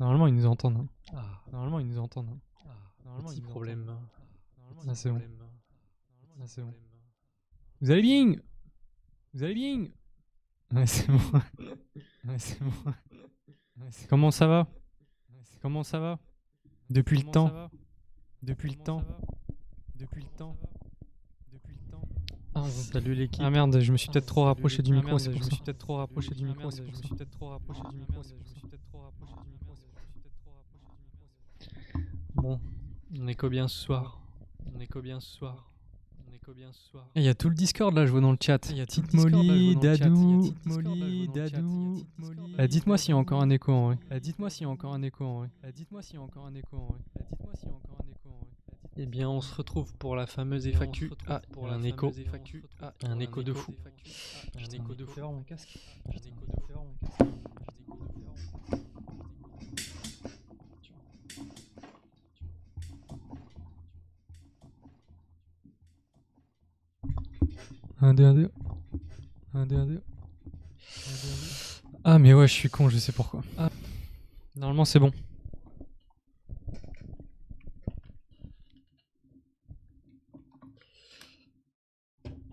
Normalement, ils nous entendent, hein. Ah, Normalement, ils nous entendent, hein. Normalement, petit ils nous problème. entendent. Petit Ah, c'est bon. problème. Ah, c'est bon. Vous allez bien? Vous allez bien? Ouais, c'est bon. Ouais, c'est bon. Comment ça va? Comment ça va? Depuis le temps. Depuis le temps. Depuis le temps. Depuis le temps. Ah, salut l'équipe. Ah merde, je me suis peut-être trop Salut rapproché du l'équipe. micro, c'est pour ça. Je me suis peut-être trop rapproché du micro, c'est pour ça. Bon, on écho bien ce soir. On écho bien ce soir. On écho bien ce soir. Il y a tout le Discord là, je vois dans le chat. Tite Molly, Dadou, Molly, Dadou, Molly. Dites-moi s'il y a encore un écho en vrai. Dites-moi s'il y a encore un écho en vrai. Dites-moi s'il y a encore un écho en vrai. Dites-moi s'il y a encore un écho en vrai. Eh bien, on se retrouve pour la fameuse FAQ. Ah, il y a un écho. Ah, un écho de fou. Un écho de fou. Mon casque. Un, deux, un, deux. Un, deux, un, deux. Ah mais ouais, je suis con, je sais pourquoi. Ah. Normalement c'est bon.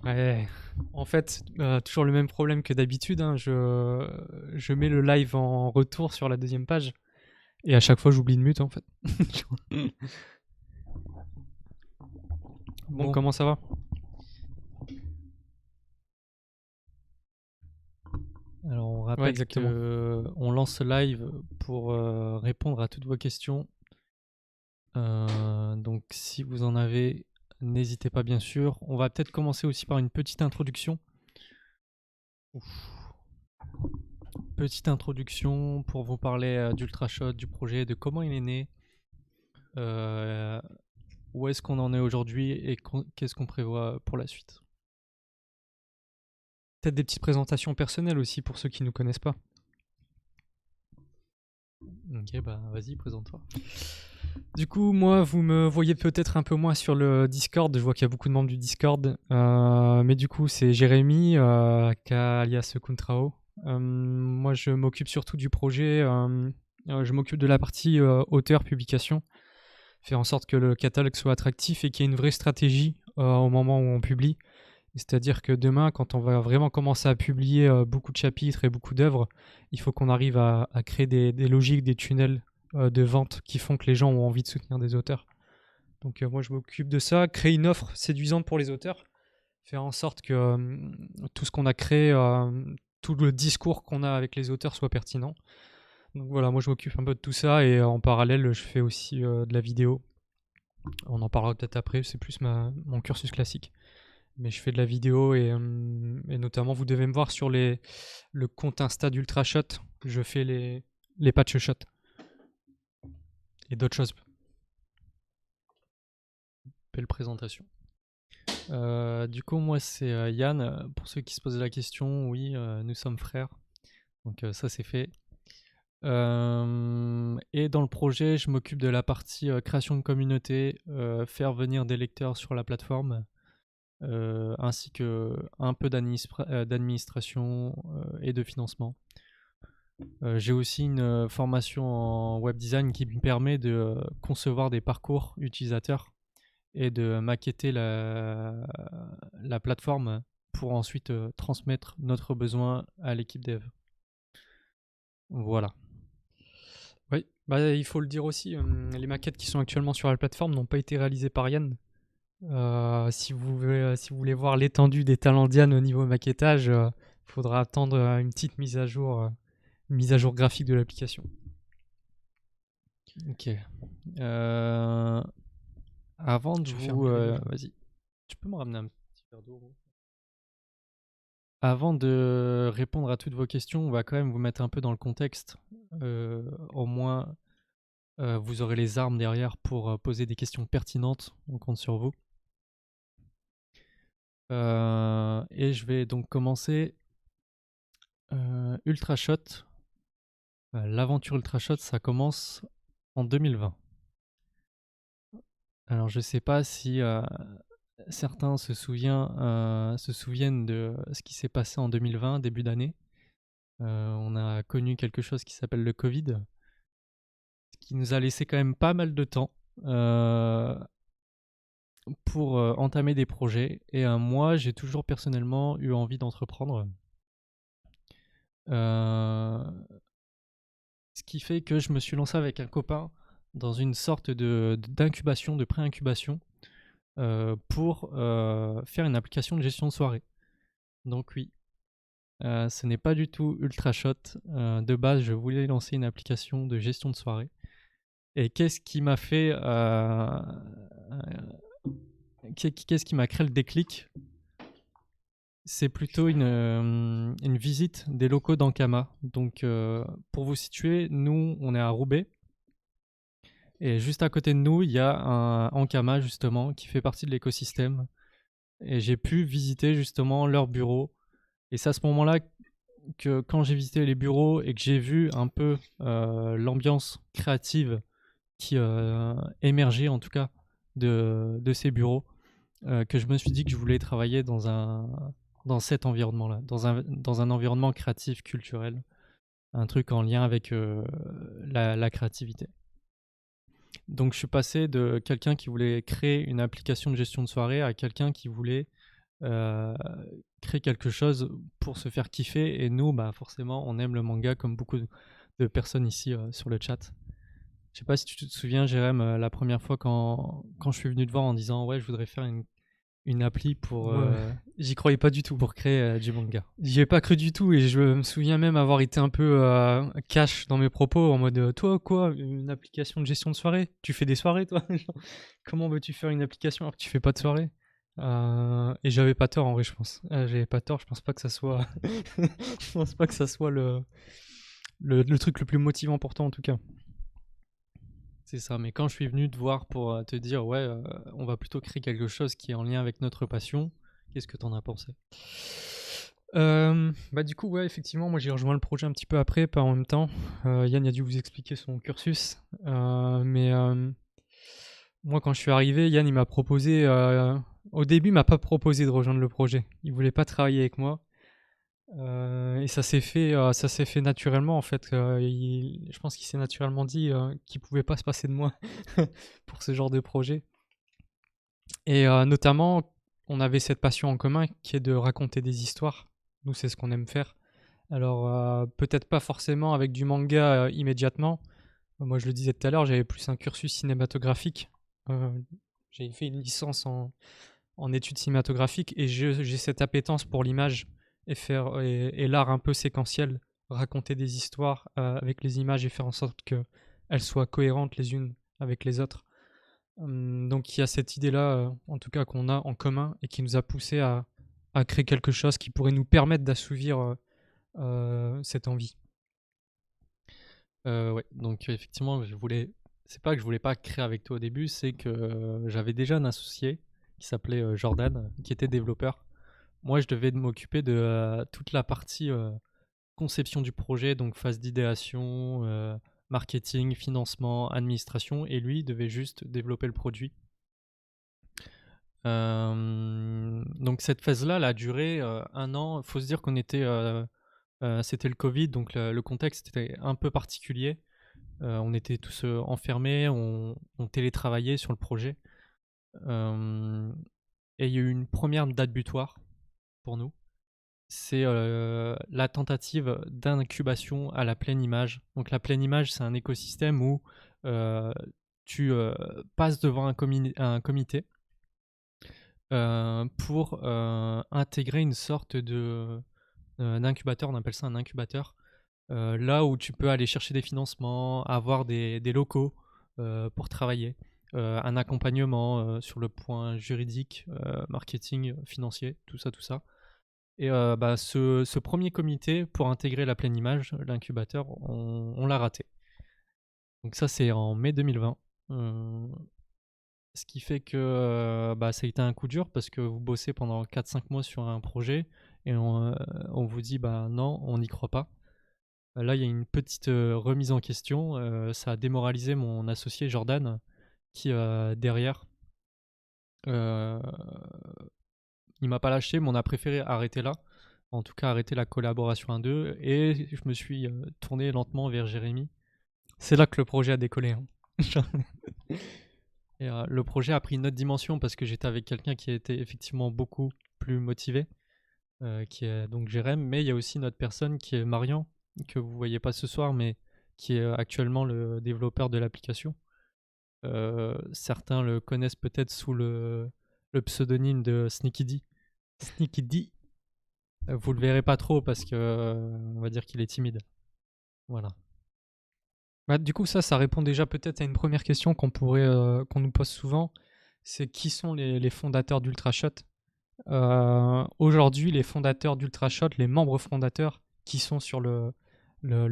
Ouais. En fait, toujours le même problème que d'habitude, hein. Je mets le live en retour sur la deuxième page. Et à chaque fois, j'oublie de mute en fait. Bon, comment ça va? Alors, on Ouais, rappelle exactement. qu'on lance ce live pour répondre à toutes vos questions. Donc, si vous en avez, n'hésitez pas bien sûr. On va peut-être commencer aussi par une petite introduction. Petite introduction pour vous parler d'Ultrashot, du projet, de comment il est né, où est-ce qu'on en est aujourd'hui et qu'est-ce qu'on prévoit pour la suite. Peut-être des petites présentations personnelles aussi pour ceux qui ne nous connaissent pas. Ok, bah vas-y, présente-toi. Du coup, moi, vous me voyez peut-être un peu moins sur le Discord. Je vois qu'il y a beaucoup de membres du Discord. Mais du coup, c'est Jérémy, alias Kuntrao. Moi, je m'occupe surtout du projet. Je m'occupe de la partie auteur-publication. Faire en sorte que le catalogue soit attractif et qu'il y ait une vraie stratégie au moment où on publie. C'est-à-dire que demain, quand on va vraiment commencer à publier beaucoup de chapitres et beaucoup d'œuvres, il faut qu'on arrive à créer des logiques, des tunnels de vente qui font que les gens ont envie de soutenir des auteurs. Donc moi, je m'occupe de ça, créer une offre séduisante pour les auteurs, faire en sorte que tout ce qu'on a créé, tout le discours qu'on a avec les auteurs soit pertinent. Donc voilà, moi je m'occupe un peu de tout ça et en parallèle, je fais aussi de la vidéo. On en parlera peut-être après, c'est plus mon cursus classique. Mais je fais de la vidéo et notamment vous devez me voir sur le compte Insta d'Ultrashot. Je fais les patch shots et d'autres choses. Belle présentation. Du coup, moi, c'est Yann. Pour ceux qui se posent la question, oui, nous sommes frères. Donc ça, c'est fait. Et dans le projet, je m'occupe de la partie création de communauté, faire venir des lecteurs sur la plateforme, ainsi que un peu d'administration et de financement. J'ai aussi une formation en web design qui me permet de concevoir des parcours utilisateurs et de maqueter la plateforme pour ensuite transmettre notre besoin à l'équipe dev. Voilà. Oui, bah, il faut le dire aussi, les maquettes qui sont actuellement sur la plateforme n'ont pas été réalisées par Yann. Si vous voulez voir l'étendue des talents d'Yann au niveau maquettage, il faudra attendre une petite mise à jour graphique de l'application. Ok. Avant de Je vous... ferme les yeux. Vas-y. Tu peux me ramener un petit verre d'eau? Avant de répondre à toutes vos questions, on va quand même vous mettre un peu dans le contexte. Au moins, vous aurez les armes derrière pour poser des questions pertinentes. On compte sur vous. Et je vais donc commencer. Ultrashot. L'aventure Ultrashot, ça commence en 2020. Alors, je sais pas si certains se souviennent de ce qui s'est passé en 2020, début d'année. On a connu quelque chose qui s'appelle le Covid. qui nous a laissé quand même pas mal de temps pour entamer des projets. Et moi, j'ai toujours personnellement eu envie d'entreprendre. Ce qui fait que je me suis lancé avec un copain dans une sorte d'incubation, de pré-incubation, pour faire une application de gestion de soirée. Donc oui, ce n'est pas du tout ultra shot. De base, je voulais lancer une application de gestion de soirée. Et qu'est-ce qui m'a fait, qu'est-ce qui m'a créé le déclic? C'est plutôt une visite des locaux d'Ankama. Donc, pour vous situer, nous, on est à Roubaix. Et juste à côté de nous, il y a un Ankama, justement, qui fait partie de l'écosystème. Et j'ai pu visiter, justement, leurs bureaux. Et c'est à ce moment-là que, quand j'ai visité les bureaux et que j'ai vu un peu l'ambiance créative qui émergeait, en tout cas, de ces bureaux, que je me suis dit que je voulais travailler dans cet environnement-là, dans un environnement créatif, culturel, un truc en lien avec la créativité. Donc je suis passé de quelqu'un qui voulait créer une application de gestion de soirée à quelqu'un qui voulait créer quelque chose pour se faire kiffer. Et nous, bah, forcément, on aime le manga comme beaucoup de personnes ici sur le chat. Je sais pas si tu te souviens, Jérém, la première fois quand je suis venu te voir en disant ouais, je voudrais faire une appli pour J'y croyais pas du tout. pour créer du manga. J'y ai pas cru du tout et je me souviens même avoir été un peu cash dans mes propos en mode toi quoi, une application de gestion de soirée? Tu fais des soirées toi? Comment veux-tu faire une application alors que tu fais pas de soirée? Et j'avais pas tort en vrai, je pense. J'avais pas tort, je pense pas que ça soit je pense pas que ça soit le truc le plus motivant pour toi en tout cas. C'est ça, mais quand je suis venu te voir pour te dire ouais, on va plutôt créer quelque chose qui est en lien avec notre passion, qu'est-ce que t'en as pensé? Bah du coup ouais, effectivement moi j'ai rejoint le projet un petit peu après, pas en même temps. Yann a dû vous expliquer son cursus, mais moi quand je suis arrivé, Yann il m'a proposé, au début il m'a pas proposé de rejoindre le projet, il voulait pas travailler avec moi. Et ça s'est fait naturellement en fait. Je pense qu'il s'est naturellement dit qu'il pouvait pas se passer de moi pour ce genre de projet. Et notamment, on avait cette passion en commun qui est de raconter des histoires. Nous, c'est ce qu'on aime faire. Alors, peut-être pas forcément avec du manga immédiatement. Moi, je le disais tout à l'heure, j'avais plus un cursus cinématographique. Euh, j'ai fait une licence en études cinématographiques et j'ai cette appétence pour l'image et l'art un peu séquentiel, raconter des histoires avec les images et faire en sorte qu'elles soient cohérentes les unes avec les autres. Donc il y a cette idée-là, en tout cas qu'on a en commun et qui nous a poussé à créer quelque chose qui pourrait nous permettre d'assouvir cette envie. Ouais, donc effectivement, c'est pas que je voulais pas créer avec toi au début, c'est que j'avais déjà un associé qui s'appelait Jordan, qui était développeur. Moi, je devais m'occuper de toute la partie conception du projet, donc phase d'idéation, marketing, financement, administration, et lui devait juste développer le produit. Donc cette phase-là, elle a duré 1 an. Il faut se dire qu'on était, c'était le Covid, donc le contexte était un peu particulier. On était tous enfermés, on télétravaillait sur le projet. Et il y a eu une première date butoir pour nous. C'est la tentative d'incubation à la pleine image. Donc la pleine image, c'est un écosystème où tu passes devant un comité pour intégrer une sorte d'incubateur, on appelle ça un incubateur, là où tu peux aller chercher des financements, avoir des locaux pour travailler, un accompagnement sur le point juridique, marketing, financier, tout ça, tout ça. Et bah, ce premier comité pour intégrer la pleine image, l'incubateur, on l'a raté. Donc ça, c'est en mai 2020. Ce qui fait que bah, ça a été un coup dur parce que vous bossez pendant 4-5 mois sur un projet et on vous dit bah non, on n'y croit pas. Là, il y a une petite remise en question. Ça a démoralisé mon associé Jordan qui, derrière, euh, il m'a pas lâché, mais on a préféré arrêter là. En tout cas, arrêter la collaboration à deux. Et je me suis tourné lentement vers Jérémy. C'est là que le projet a décollé, hein. Et le projet a pris une autre dimension parce que j'étais avec quelqu'un qui était effectivement beaucoup plus motivé, qui est donc Jérém, mais il y a aussi une autre personne qui est Marian, que vous voyez pas ce soir, mais qui est actuellement le développeur de l'application. Certains le connaissent peut-être sous le pseudonyme de Sneaky D. Sneaky D. Vous le verrez pas trop parce que on va dire qu'il est timide. Voilà. Bah, du coup, ça répond déjà peut-être à une première question qu'on nous pose souvent. C'est qui sont les fondateurs d'Ultrashot? Aujourd'hui, les fondateurs d'Ultrashot, les membres fondateurs qui sont sur le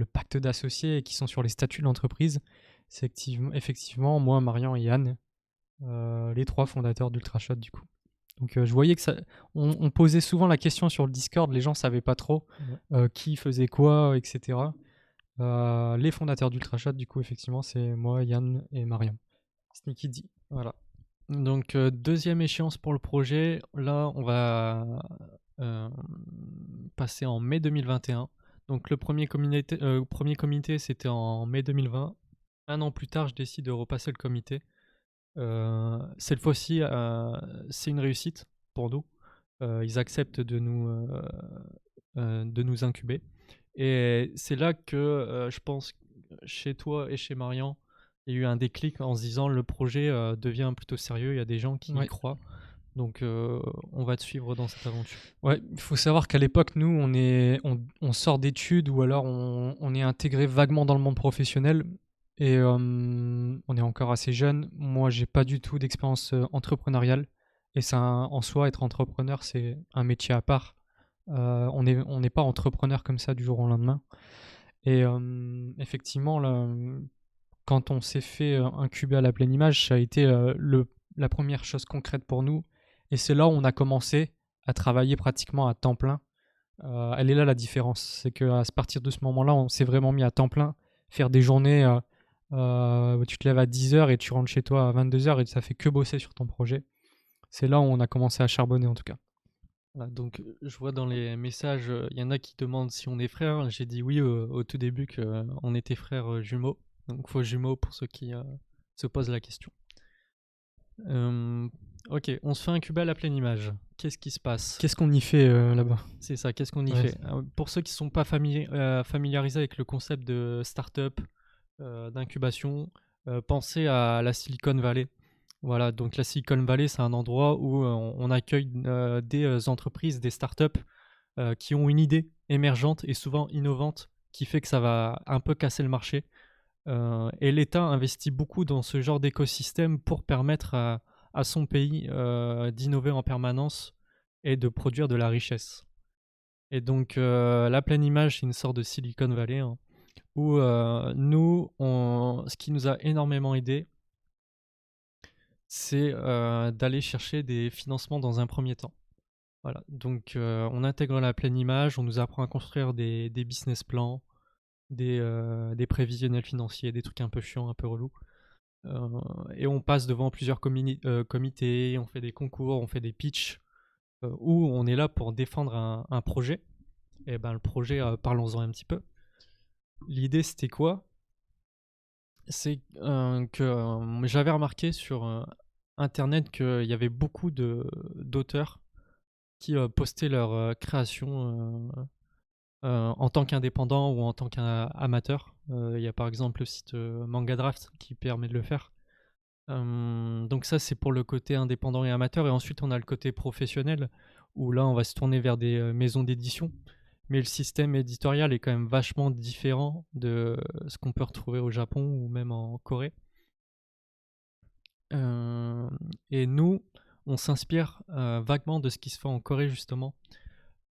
pacte d'associés et qui sont sur les statuts de l'entreprise, c'est effectivement moi, Marian et Yann, les 3 fondateurs d'Ultrashot du coup. Donc je voyais que on posait souvent la question sur le Discord, les gens savaient pas trop qui faisait quoi, etc. Les fondateurs d'Ultrashot, du coup, effectivement, c'est moi, Yann et Marion. Sneaky D. Voilà. Donc, deuxième échéance pour le projet. Là, on va passer en mai 2021. Donc, le premier comité, c'était en mai 2020. Un an plus tard, je décide de repasser le comité. Cette fois-ci, c'est une réussite pour nous. Ils acceptent de nous incuber. Et c'est là que je pense, chez toi et chez Marian, il y a eu un déclic en se disant le projet devient plutôt sérieux, il y a des gens qui y croient. Donc on va te suivre dans cette aventure. Ouais, il faut savoir qu'à l'époque, nous, on sort d'études ou alors on est intégré vaguement dans le monde professionnel et on est encore assez jeune. Moi, j'ai pas du tout d'expérience entrepreneuriale et ça, en soi, être entrepreneur, c'est un métier à part. On n'est pas entrepreneur comme ça du jour au lendemain. Et effectivement, là, quand on s'est fait incuber à la pleine image, ça a été la première chose concrète pour nous. Et c'est là où on a commencé à travailler pratiquement à temps plein. Elle est là la différence. C'est qu'à partir de ce moment-là, on s'est vraiment mis à temps plein, faire des journées où tu te lèves à 10h et tu rentres chez toi à 22h et ça fait que bosser sur ton projet. C'est là où on a commencé à charbonner en tout cas. Voilà, donc je vois dans les messages, il y en a qui demandent si on est frères. J'ai dit oui au tout début qu'on était frères jumeaux. Donc faux jumeaux pour ceux qui se posent la question. Ok, on se fait incuber à la pleine image. Qu'est-ce qui se passe? Qu'est-ce qu'on y fait là-bas? C'est ça, qu'est-ce qu'on y Ouais. fait? Pour ceux qui ne sont pas familiarisés avec le concept de start-up, d'incubation, pensez à la Silicon Valley. Voilà, donc la Silicon Valley, c'est un endroit où on accueille des entreprises, des startups qui ont une idée émergente et souvent innovante qui fait que ça va un peu casser le marché. Et l'État investit beaucoup dans ce genre d'écosystème pour permettre à son pays d'innover en permanence et de produire de la richesse. Et donc la pleine image, c'est une sorte de Silicon Valley hein, où nous, ce qui nous a énormément aidé, c'est d'aller chercher des financements dans un premier temps. Voilà, donc on intègre la pleine image, on nous apprend à construire des business plans, des prévisionnels financiers, des trucs un peu chiants, un peu relous. Et on passe devant plusieurs comités, on fait des concours, on fait des pitchs, où on est là pour défendre un projet. Et ben le projet, parlons-en un petit peu. L'idée c'était quoi? C'est que j'avais remarqué sur internet qu'il y avait beaucoup d'auteurs qui postaient leur création en tant qu'indépendant ou en tant qu'amateur. Il y a par exemple le site Manga Draft qui permet de le faire. Donc ça c'est pour le côté indépendant et amateur et ensuite on a le côté professionnel où là on va se tourner vers des maisons d'édition mais le système éditorial est quand même vachement différent de ce qu'on peut retrouver au Japon ou même en Corée. Et nous on s'inspire vaguement de ce qui se fait en Corée justement.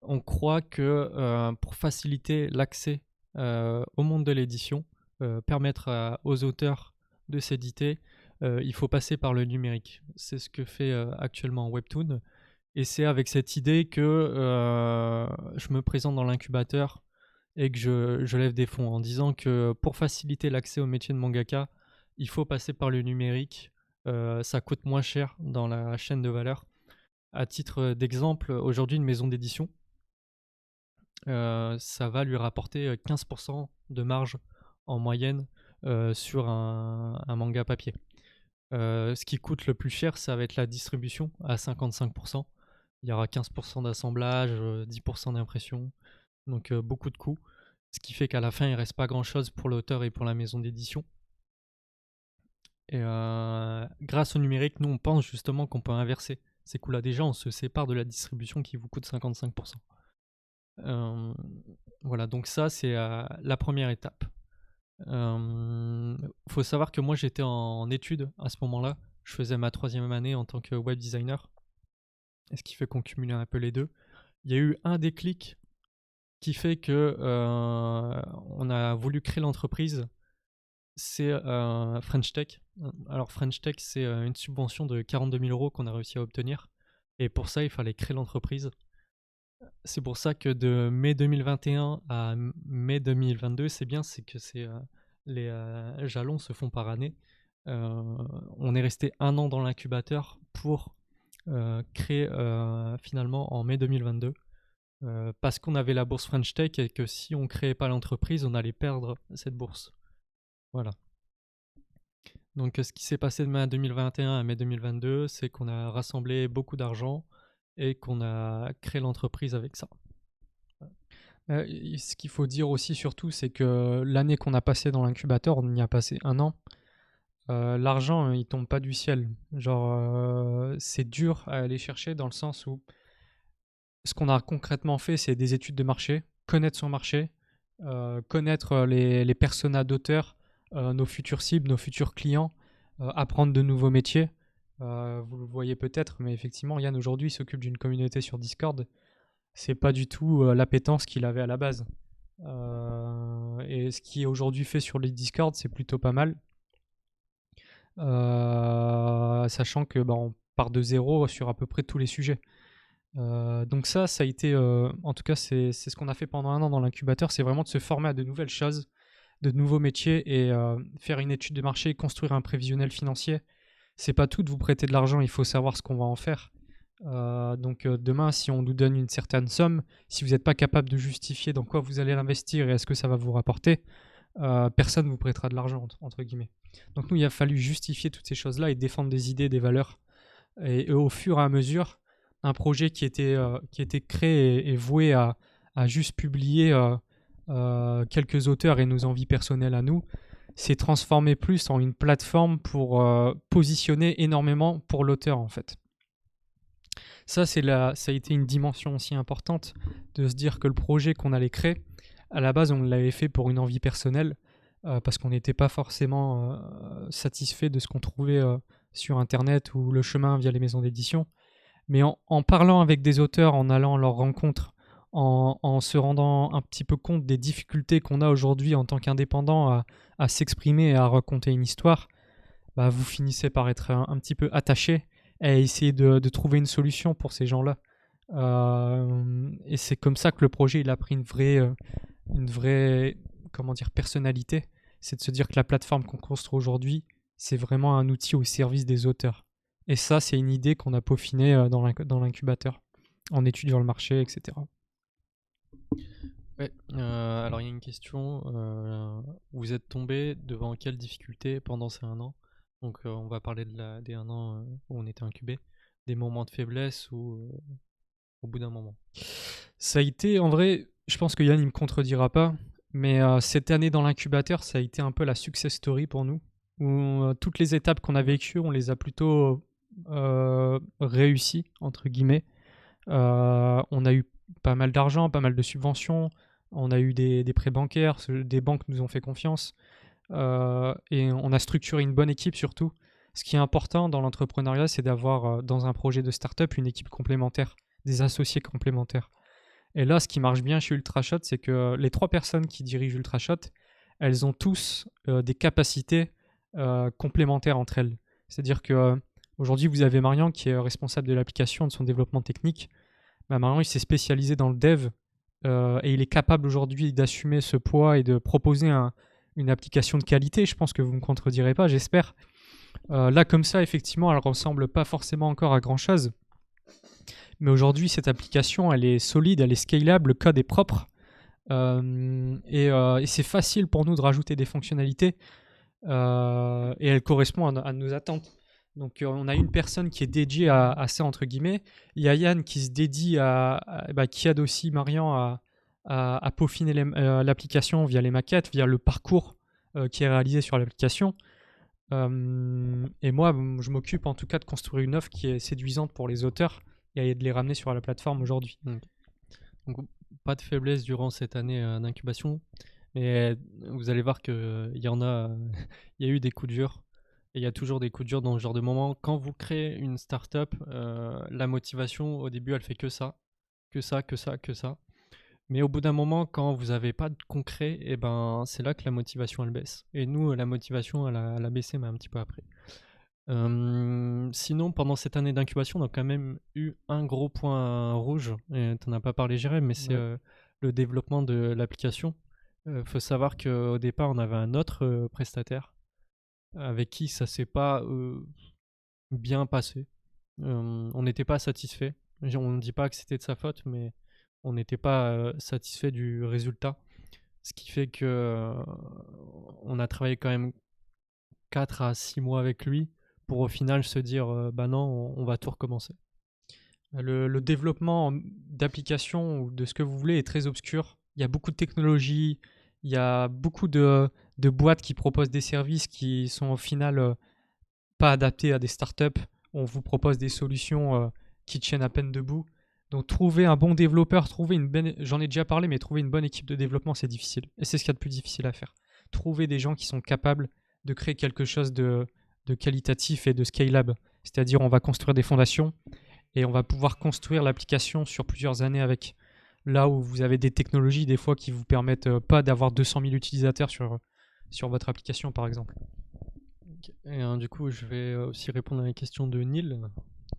On croit que pour faciliter l'accès au monde de l'édition, permettre aux auteurs de s'éditer, il faut passer par le numérique. C'est ce que fait actuellement Webtoon. Et c'est avec cette idée que je me présente dans l'incubateur et que je lève des fonds en disant que pour faciliter l'accès au métier de mangaka, il faut passer par le numérique. Ça coûte moins cher dans la chaîne de valeur. À titre d'exemple, aujourd'hui, une maison d'édition, ça va lui rapporter 15% de marge en moyenne sur un manga papier. Ce qui coûte le plus cher, ça va être la distribution à 55%. Il y aura 15% d'assemblage, 10% d'impression, donc beaucoup de coûts. Ce qui fait qu'à la fin, il ne reste pas grand-chose pour l'auteur et pour la maison d'édition. Et grâce au numérique, nous, on pense justement qu'on peut inverser ces coûts-là. Déjà, on se sépare de la distribution qui vous coûte 55%. Voilà, donc ça, c'est la première étape. Faut savoir que moi, j'étais en études à ce moment-là. Je faisais ma 3e année en tant que web designer. Et ce qui fait qu'on cumulait un peu les deux. Il y a eu un déclic qui fait que on a voulu créer l'entreprise. C'est French Tech. Alors French Tech, c'est une subvention de 42 000 € qu'on a réussi à obtenir. Et pour ça, il fallait créer l'entreprise. C'est pour ça que de mai 2021 à mai 2022, c'est bien, c'est que les jalons se font par année. On est resté 1 an dans l'incubateur pour créer finalement en mai 2022. Parce qu'on avait la bourse French Tech et que si on ne créait pas l'entreprise, on allait perdre cette bourse. Voilà. Donc ce qui s'est passé de mai 2021 à mai 2022, c'est qu'on a rassemblé beaucoup d'argent et qu'on a créé l'entreprise avec ça. Ce qu'il faut dire aussi surtout, c'est que l'année qu'on a passée dans l'incubateur, on y a passé 1 an. L'argent, il tombe pas du ciel. Genre, c'est dur à aller chercher dans le sens où ce qu'on a concrètement fait, c'est des études de marché, connaître son marché, connaître les personas d'auteurs, nos futures cibles, nos futurs clients, apprendre de nouveaux métiers. Vous le voyez peut-être, mais effectivement, Yann aujourd'hui s'occupe d'une communauté sur Discord. C'est pas du tout l'appétence qu'il avait à la base. Et ce qui est aujourd'hui fait sur les Discord, c'est plutôt pas mal. Sachant que on part de zéro sur à peu près tous les sujets. Donc ça a été, en tout cas, c'est ce qu'on a fait pendant 1 an dans l'incubateur, c'est vraiment de se former à de nouvelles choses, de nouveaux métiers et faire une étude de marché, construire un prévisionnel financier. C'est pas tout de vous prêter de l'argent, il faut savoir ce qu'on va en faire. Donc demain, si on nous donne une certaine somme, si vous n'êtes pas capable de justifier dans quoi vous allez l'investir et est-ce que ça va vous rapporter, personne ne vous prêtera de l'argent, entre guillemets. Donc nous, il a fallu justifier toutes ces choses-là et défendre des idées, des valeurs. Et au fur et à mesure, un projet qui était créé et voué à juste publier quelques auteurs et nos envies personnelles à nous, s'est transformé plus en une plateforme pour positionner énormément pour l'auteur en fait. Ça a été une dimension aussi importante de se dire que le projet qu'on allait créer, à la base on l'avait fait pour une envie personnelle parce qu'on n'était pas forcément satisfait de ce qu'on trouvait sur internet ou le chemin via les maisons d'édition. Mais en parlant avec des auteurs, en allant à leur rencontre, en se rendant un petit peu compte des difficultés qu'on a aujourd'hui en tant qu'indépendant à s'exprimer et à raconter une histoire, vous finissez par être un petit peu attaché et essayer de trouver une solution pour ces gens-là. Et c'est comme ça que le projet il a pris une vraie personnalité. C'est de se dire que la plateforme qu'on construit aujourd'hui, c'est vraiment un outil au service des auteurs. Et ça, c'est une idée qu'on a peaufinée dans l'incubateur, en étudiant le marché, etc. Ouais, alors il y a une question. Vous êtes tombé devant quelle difficulté pendant ces 1 an? Donc on va parler des 1 an où on était incubé, des moments de faiblesse ou au bout d'un moment. Ça a été, en vrai, je pense que Yann il me contredira pas, mais cette année dans l'incubateur, ça a été un peu la success story pour nous, où toutes les étapes qu'on a vécues, on les a plutôt réussies, entre guillemets. On a eu pas mal d'argent, pas mal de subventions, on a eu des prêts bancaires, des banques nous ont fait confiance. Et on a structuré une bonne équipe surtout. Ce qui est important dans l'entrepreneuriat, c'est d'avoir dans un projet de start-up une équipe complémentaire, des associés complémentaires. Et là, ce qui marche bien chez Ultrashot, c'est que les 3 personnes qui dirigent Ultrashot, elles ont tous des capacités complémentaires entre elles. C'est-à-dire que aujourd'hui, vous avez Marian qui est responsable de l'application, de son développement technique. Marian, il s'est spécialisé dans le dev et il est capable aujourd'hui d'assumer ce poids et de proposer une application de qualité. Je pense que vous ne me contredirez pas, j'espère. Là, comme ça, effectivement, elle ne ressemble pas forcément encore à grand-chose. Mais aujourd'hui, cette application, elle est solide, elle est scalable, le code est propre. Et c'est facile pour nous de rajouter des fonctionnalités. et elle correspond à nos attentes. Donc on a une personne qui est dédiée à ça, entre guillemets. Il y a Yann qui se dédie qui aide aussi Marian à peaufiner l'application via les maquettes, via le parcours qui est réalisé sur l'application. Et moi, je m'occupe en tout cas de construire une offre qui est séduisante pour les auteurs et de les ramener sur la plateforme aujourd'hui. Donc, pas de faiblesse durant cette année d'incubation, mais vous allez voir qu'il y en a, il y a eu des coups durs, et il y a toujours des coups durs dans ce genre de moment. Quand vous créez une startup, la motivation au début elle fait que ça. Mais au bout d'un moment, quand vous n'avez pas de concret, et ben c'est là que la motivation elle baisse. Et nous, la motivation elle a baissé, mais un petit peu après. Sinon, pendant cette année d'incubation, on a quand même eu un gros point rouge, et tu n'en as pas parlé, Jérém, mais c'est le développement de l'application. Faut savoir qu'au départ, on avait un autre prestataire avec qui ça s'est pas bien passé. On n'était pas satisfait. On ne dit pas que c'était de sa faute, mais on n'était pas satisfait du résultat. Ce qui fait que on a travaillé quand même 4 à 6 mois avec lui pour au final se dire bah non, on va tout recommencer. Le développement d'applications ou de ce que vous voulez est très obscur. Il y a beaucoup de technologies, il y a beaucoup de boîtes qui proposent des services qui sont au final pas adaptés à des startups. On vous propose des solutions qui tiennent à peine debout. Donc trouver un bon développeur, j'en ai déjà parlé, mais trouver une bonne équipe de développement, c'est difficile. Et c'est ce qu'il y a de plus difficile à faire. Trouver des gens qui sont capables de créer quelque chose de qualitatif et de scalable. C'est-à-dire on va construire des fondations et on va pouvoir construire l'application sur plusieurs années avec. Là où vous avez des technologies des fois qui vous permettent pas d'avoir 200 000 utilisateurs sur votre application par exemple. Et du coup, je vais aussi répondre à la question de Neil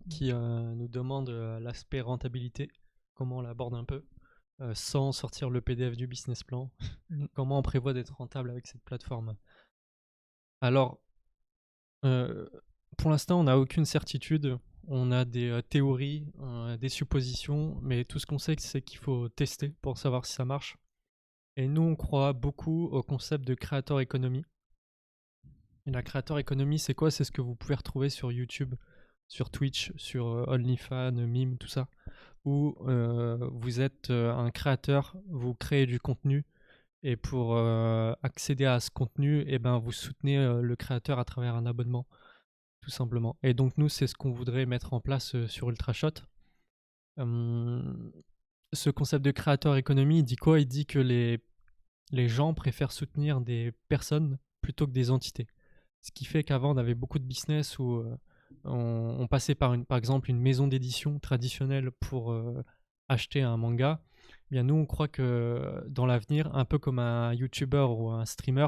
qui nous demande l'aspect rentabilité, comment on l'aborde un peu, sans sortir le PDF du business plan. Comment on prévoit d'être rentable avec cette plateforme? Alors, pour l'instant, on n'a aucune certitude. On a des théories, des suppositions, mais tout ce qu'on sait, c'est qu'il faut tester pour savoir si ça marche. Et nous, on croit beaucoup au concept de creator economy. Et la creator economy, c'est quoi? C'est ce que vous pouvez retrouver sur YouTube, sur Twitch, sur OnlyFans, Mime, tout ça, où vous êtes un créateur, vous créez du contenu, et pour accéder à ce contenu, eh ben, vous soutenez le créateur à travers un abonnement, tout simplement. Et donc nous, c'est ce qu'on voudrait mettre en place sur Ultrashot. Ce concept de creator economy, il dit quoi? Il dit que les gens préfèrent soutenir des personnes plutôt que des entités. Ce qui fait qu'avant, on avait beaucoup de business où on passait par exemple une maison d'édition traditionnelle pour acheter un manga. Bien, nous, on croit que dans l'avenir, un peu comme un YouTuber ou un streamer,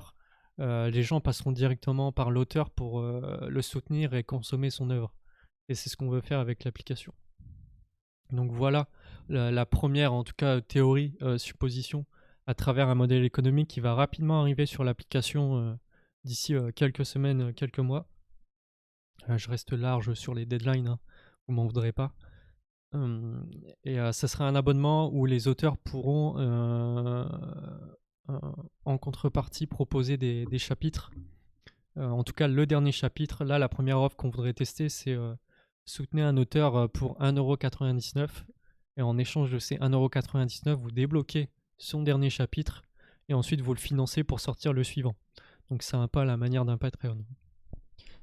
les gens passeront directement par l'auteur pour le soutenir et consommer son œuvre. Et c'est ce qu'on veut faire avec l'application. Donc voilà la première, en tout cas, théorie, supposition, à travers un modèle économique qui va rapidement arriver sur l'application d'ici quelques semaines, quelques mois. Je reste large sur les deadlines, hein, vous m'en voudrez pas. Et ça sera un abonnement où les auteurs pourront en contrepartie proposer des chapitres. En tout cas, le dernier chapitre, là, la première offre qu'on voudrait tester, c'est soutenir un auteur pour 1,99€. Et en échange de ces 1,99€, vous débloquez son dernier chapitre et ensuite vous le financez pour sortir le suivant. Donc c'est un peu à la manière d'un Patreon.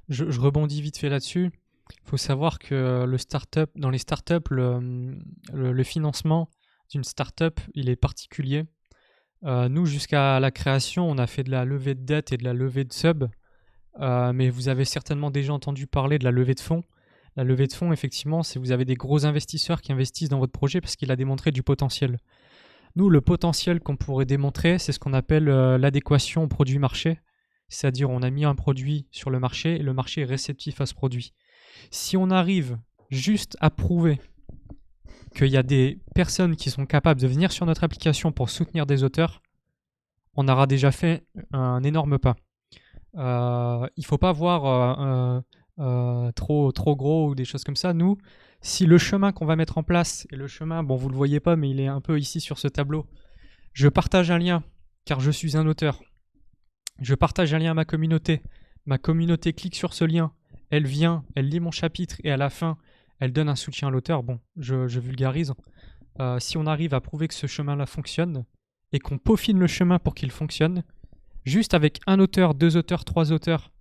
Je rebondis vite fait là-dessus. Il faut savoir que dans les startups, le financement d'une startup, il est particulier. Nous, jusqu'à la création, on a fait de la levée de dette et de la levée de sub. Mais vous avez certainement déjà entendu parler de la levée de fonds. La levée de fonds, effectivement, c'est vous avez des gros investisseurs qui investissent dans votre projet parce qu'il a démontré du potentiel. Nous, le potentiel qu'on pourrait démontrer, c'est ce qu'on appelle l'adéquation au produit-marché. C'est-à-dire, on a mis un produit sur le marché et le marché est réceptif à ce produit. Si on arrive juste à prouver qu'il y a des personnes qui sont capables de venir sur notre application pour soutenir des auteurs, on aura déjà fait un énorme pas. Il ne faut pas voir trop gros ou des choses comme ça. Nous, si le chemin qu'on va mettre en place, et le chemin, bon, vous ne le voyez pas, mais il est un peu ici sur ce tableau, je partage un lien car je suis un auteur. Je partage un lien à ma communauté clique sur ce lien, elle vient, elle lit mon chapitre et à la fin, elle donne un soutien à l'auteur. Bon, je vulgarise. Si on arrive à prouver que ce chemin-là fonctionne et qu'on peaufine le chemin pour qu'il fonctionne, juste avec un auteur, 2 auteurs, 3 auteurs,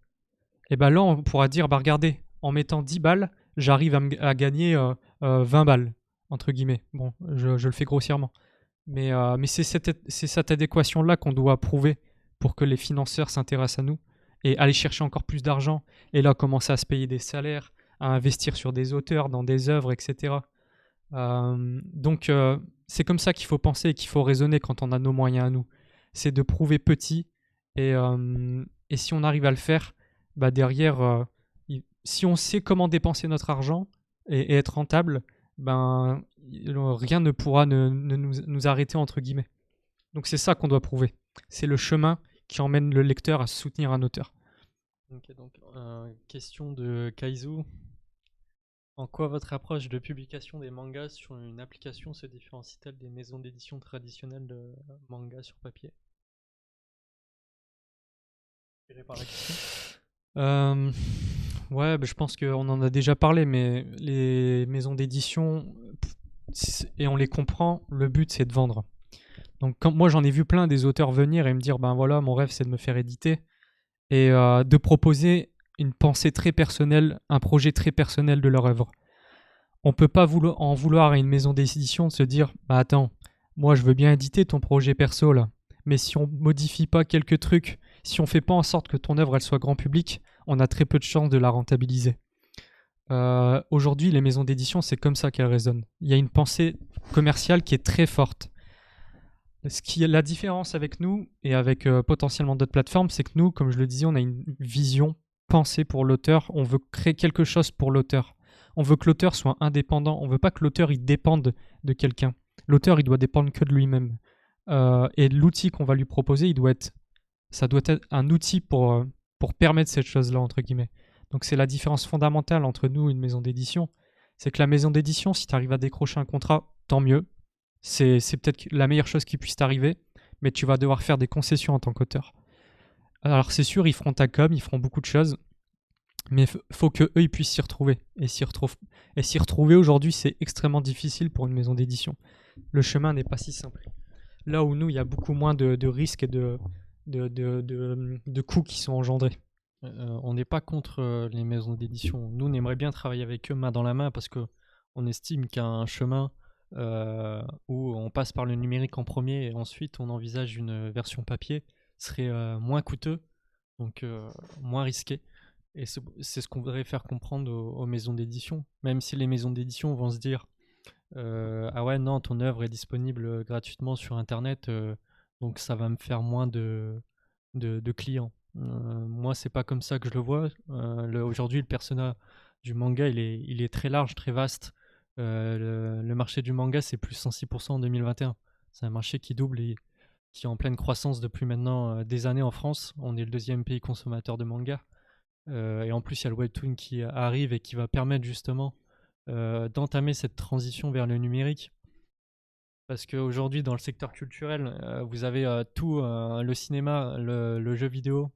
et ben là, on pourra dire, bah regardez, en mettant 10 balles, j'arrive à gagner 20 balles, entre guillemets. Bon, je le fais grossièrement. Mais c'est cette adéquation-là qu'on doit prouver pour que les financeurs s'intéressent à nous et aller chercher encore plus d'argent et là commencer à se payer des salaires, à investir sur des auteurs, dans des œuvres, etc. Donc c'est comme ça qu'il faut penser et qu'il faut raisonner quand on a nos moyens à nous. C'est de prouver petit et si on arrive à le faire, bah derrière, si on sait comment dépenser notre argent et être rentable, ben rien ne pourra nous arrêter entre guillemets. Donc c'est ça qu'on doit prouver. C'est le chemin qui emmène le lecteur à soutenir un auteur. Ok, donc question de Kaizu. En quoi votre approche de publication des mangas sur une application se différencie-t-elle des maisons d'édition traditionnelles de manga sur papier? Ouais, bah, je pense qu'on en a déjà parlé, mais les maisons d'édition, et on les comprend, le but c'est de vendre. Donc quand moi j'en ai vu plein des auteurs venir et me dire, ben voilà, mon rêve c'est de me faire éditer, et de proposer une pensée très personnelle, un projet très personnel de leur œuvre. On peut pas en vouloir à une maison d'édition de se dire, bah attends, moi je veux bien éditer ton projet perso là, mais si on modifie pas quelques trucs, si on fait pas en sorte que ton œuvre elle soit grand public, on a très peu de chances de la rentabiliser. Aujourd'hui, les maisons d'édition, c'est comme ça qu'elles raisonnent. Il y a une pensée commerciale qui est très forte. Ce qui est la différence avec nous et avec potentiellement d'autres plateformes, c'est que nous, comme je le disais, on a une vision pensée pour l'auteur. On veut créer quelque chose pour l'auteur. On veut que l'auteur soit indépendant. On veut pas que l'auteur il dépende de quelqu'un. L'auteur il doit dépendre que de lui-même. Et l'outil qu'on va lui proposer, ça doit être un outil pour permettre cette chose-là entre guillemets. Donc c'est la différence fondamentale entre nous et une maison d'édition. C'est que la maison d'édition, si tu arrives à décrocher un contrat, tant mieux. C'est peut-être la meilleure chose qui puisse t'arriver, mais tu vas devoir faire des concessions en tant qu'auteur. Alors c'est sûr, ils feront ta com, ils feront beaucoup de choses, mais faut que eux ils puissent s'y retrouver. Et s'y retrouver aujourd'hui, c'est extrêmement difficile pour une maison d'édition. Le chemin n'est pas si simple. Là où nous, il y a beaucoup moins de risques et de coûts qui sont engendrés. On n'est pas contre les maisons d'édition. Nous, on aimerait bien travailler avec eux main dans la main parce que on estime qu'il y a un chemin où on passe par le numérique en premier et ensuite on envisage une version papier serait moins coûteux, donc moins risqué. Et c'est ce qu'on voudrait faire comprendre aux maisons d'édition, même si les maisons d'édition vont se dire ah ouais non, ton œuvre est disponible gratuitement sur internet, donc ça va me faire moins de clients. Moi c'est pas comme ça que je le vois. Aujourd'hui le persona du manga il est très large, très vaste. Le marché du manga c'est plus 106% en 2021. C'est un marché qui double et qui est en pleine croissance depuis maintenant des années en France. On est le 2e pays consommateur de manga. Et en plus il y a le webtoon qui arrive et qui va permettre justement d'entamer cette transition vers le numérique. Parce qu'aujourd'hui, dans le secteur culturel, vous avez tout, le cinéma, le jeu vidéo,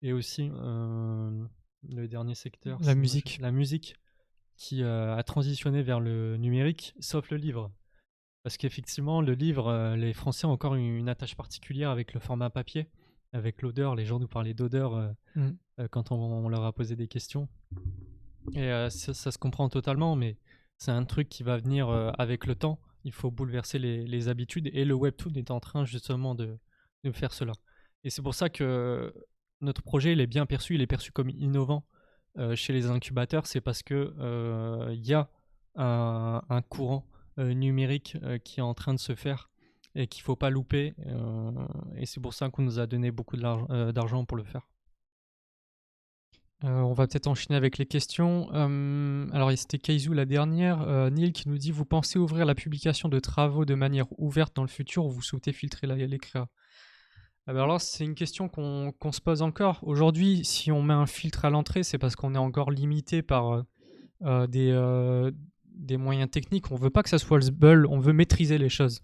et aussi le dernier secteur, la musique. La musique, qui a transitionné vers le numérique, sauf le livre. Parce qu'effectivement, le livre, les Français ont encore une attache particulière avec le format papier, avec l'odeur. Les gens nous parlaient d'odeur quand on leur a posé des questions. Et ça se comprend totalement, mais c'est un truc qui va venir avec le temps. Il faut bouleverser les habitudes et le webtoon est en train justement de faire cela. Et c'est pour ça que notre projet il est bien perçu, il est perçu comme innovant chez les incubateurs. C'est parce que il y a un courant numérique qui est en train de se faire et qu'il ne faut pas louper. Et c'est pour ça qu'on nous a donné beaucoup d'argent pour le faire. On va peut-être enchaîner avec les questions. Alors, c'était Kaizu la dernière. Neil qui nous dit: vous pensez ouvrir la publication de travaux de manière ouverte dans le futur ou vous souhaitez filtrer les créas? Alors, c'est une question qu'on se pose encore. Aujourd'hui, si on met un filtre à l'entrée, c'est parce qu'on est encore limité par des moyens techniques. On veut pas que ça soit le buzz, on veut maîtriser les choses.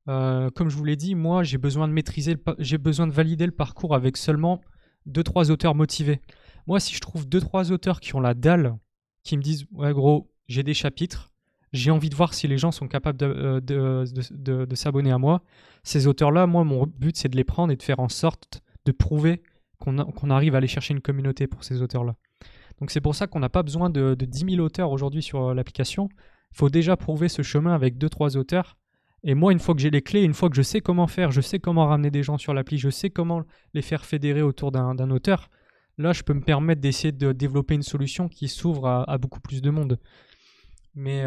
Comme je vous l'ai dit, moi j'ai besoin de valider le parcours avec seulement 2-3 auteurs motivés. Moi, si je trouve 2-3 auteurs qui ont la dalle, qui me disent ouais gros, j'ai des chapitres, j'ai envie de voir si les gens sont capables de s'abonner à moi. Ces auteurs-là, moi mon but c'est de les prendre et de faire en sorte de prouver qu'on arrive à aller chercher une communauté pour ces auteurs-là. Donc c'est pour ça qu'on n'a pas besoin de 10 000 auteurs aujourd'hui sur l'application. Il faut déjà prouver ce chemin avec 2-3 auteurs. Et moi, une fois que j'ai les clés, une fois que je sais comment faire, je sais comment ramener des gens sur l'appli, je sais comment les faire fédérer autour d'un auteur, là, je peux me permettre d'essayer de développer une solution qui s'ouvre à beaucoup plus de monde. Mais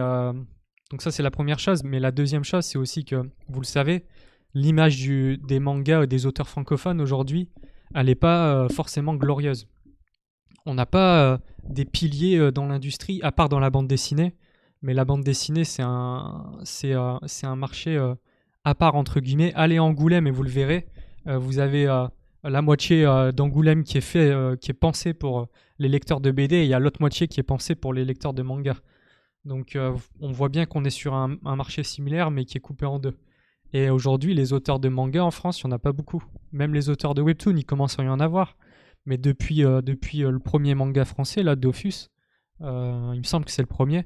donc ça, c'est la première chose. Mais la deuxième chose, c'est aussi que, vous le savez, l'image des mangas et des auteurs francophones aujourd'hui, elle n'est pas forcément glorieuse. On n'a pas des piliers dans l'industrie, à part dans la bande dessinée. Mais la bande dessinée, c'est un marché à part, entre guillemets. Allez à Angoulême et vous le verrez. Vous avez la moitié d'Angoulême qui est pensée pour les lecteurs de BD, et il y a l'autre moitié qui est pensée pour les lecteurs de manga. Donc on voit bien qu'on est sur un marché similaire, mais qui est coupé en deux. Et aujourd'hui, les auteurs de manga en France, il n'y en a pas beaucoup. Même les auteurs de webtoon, il commence à y en avoir. Mais depuis le premier manga français, là, Dofus, il me semble que c'est le premier,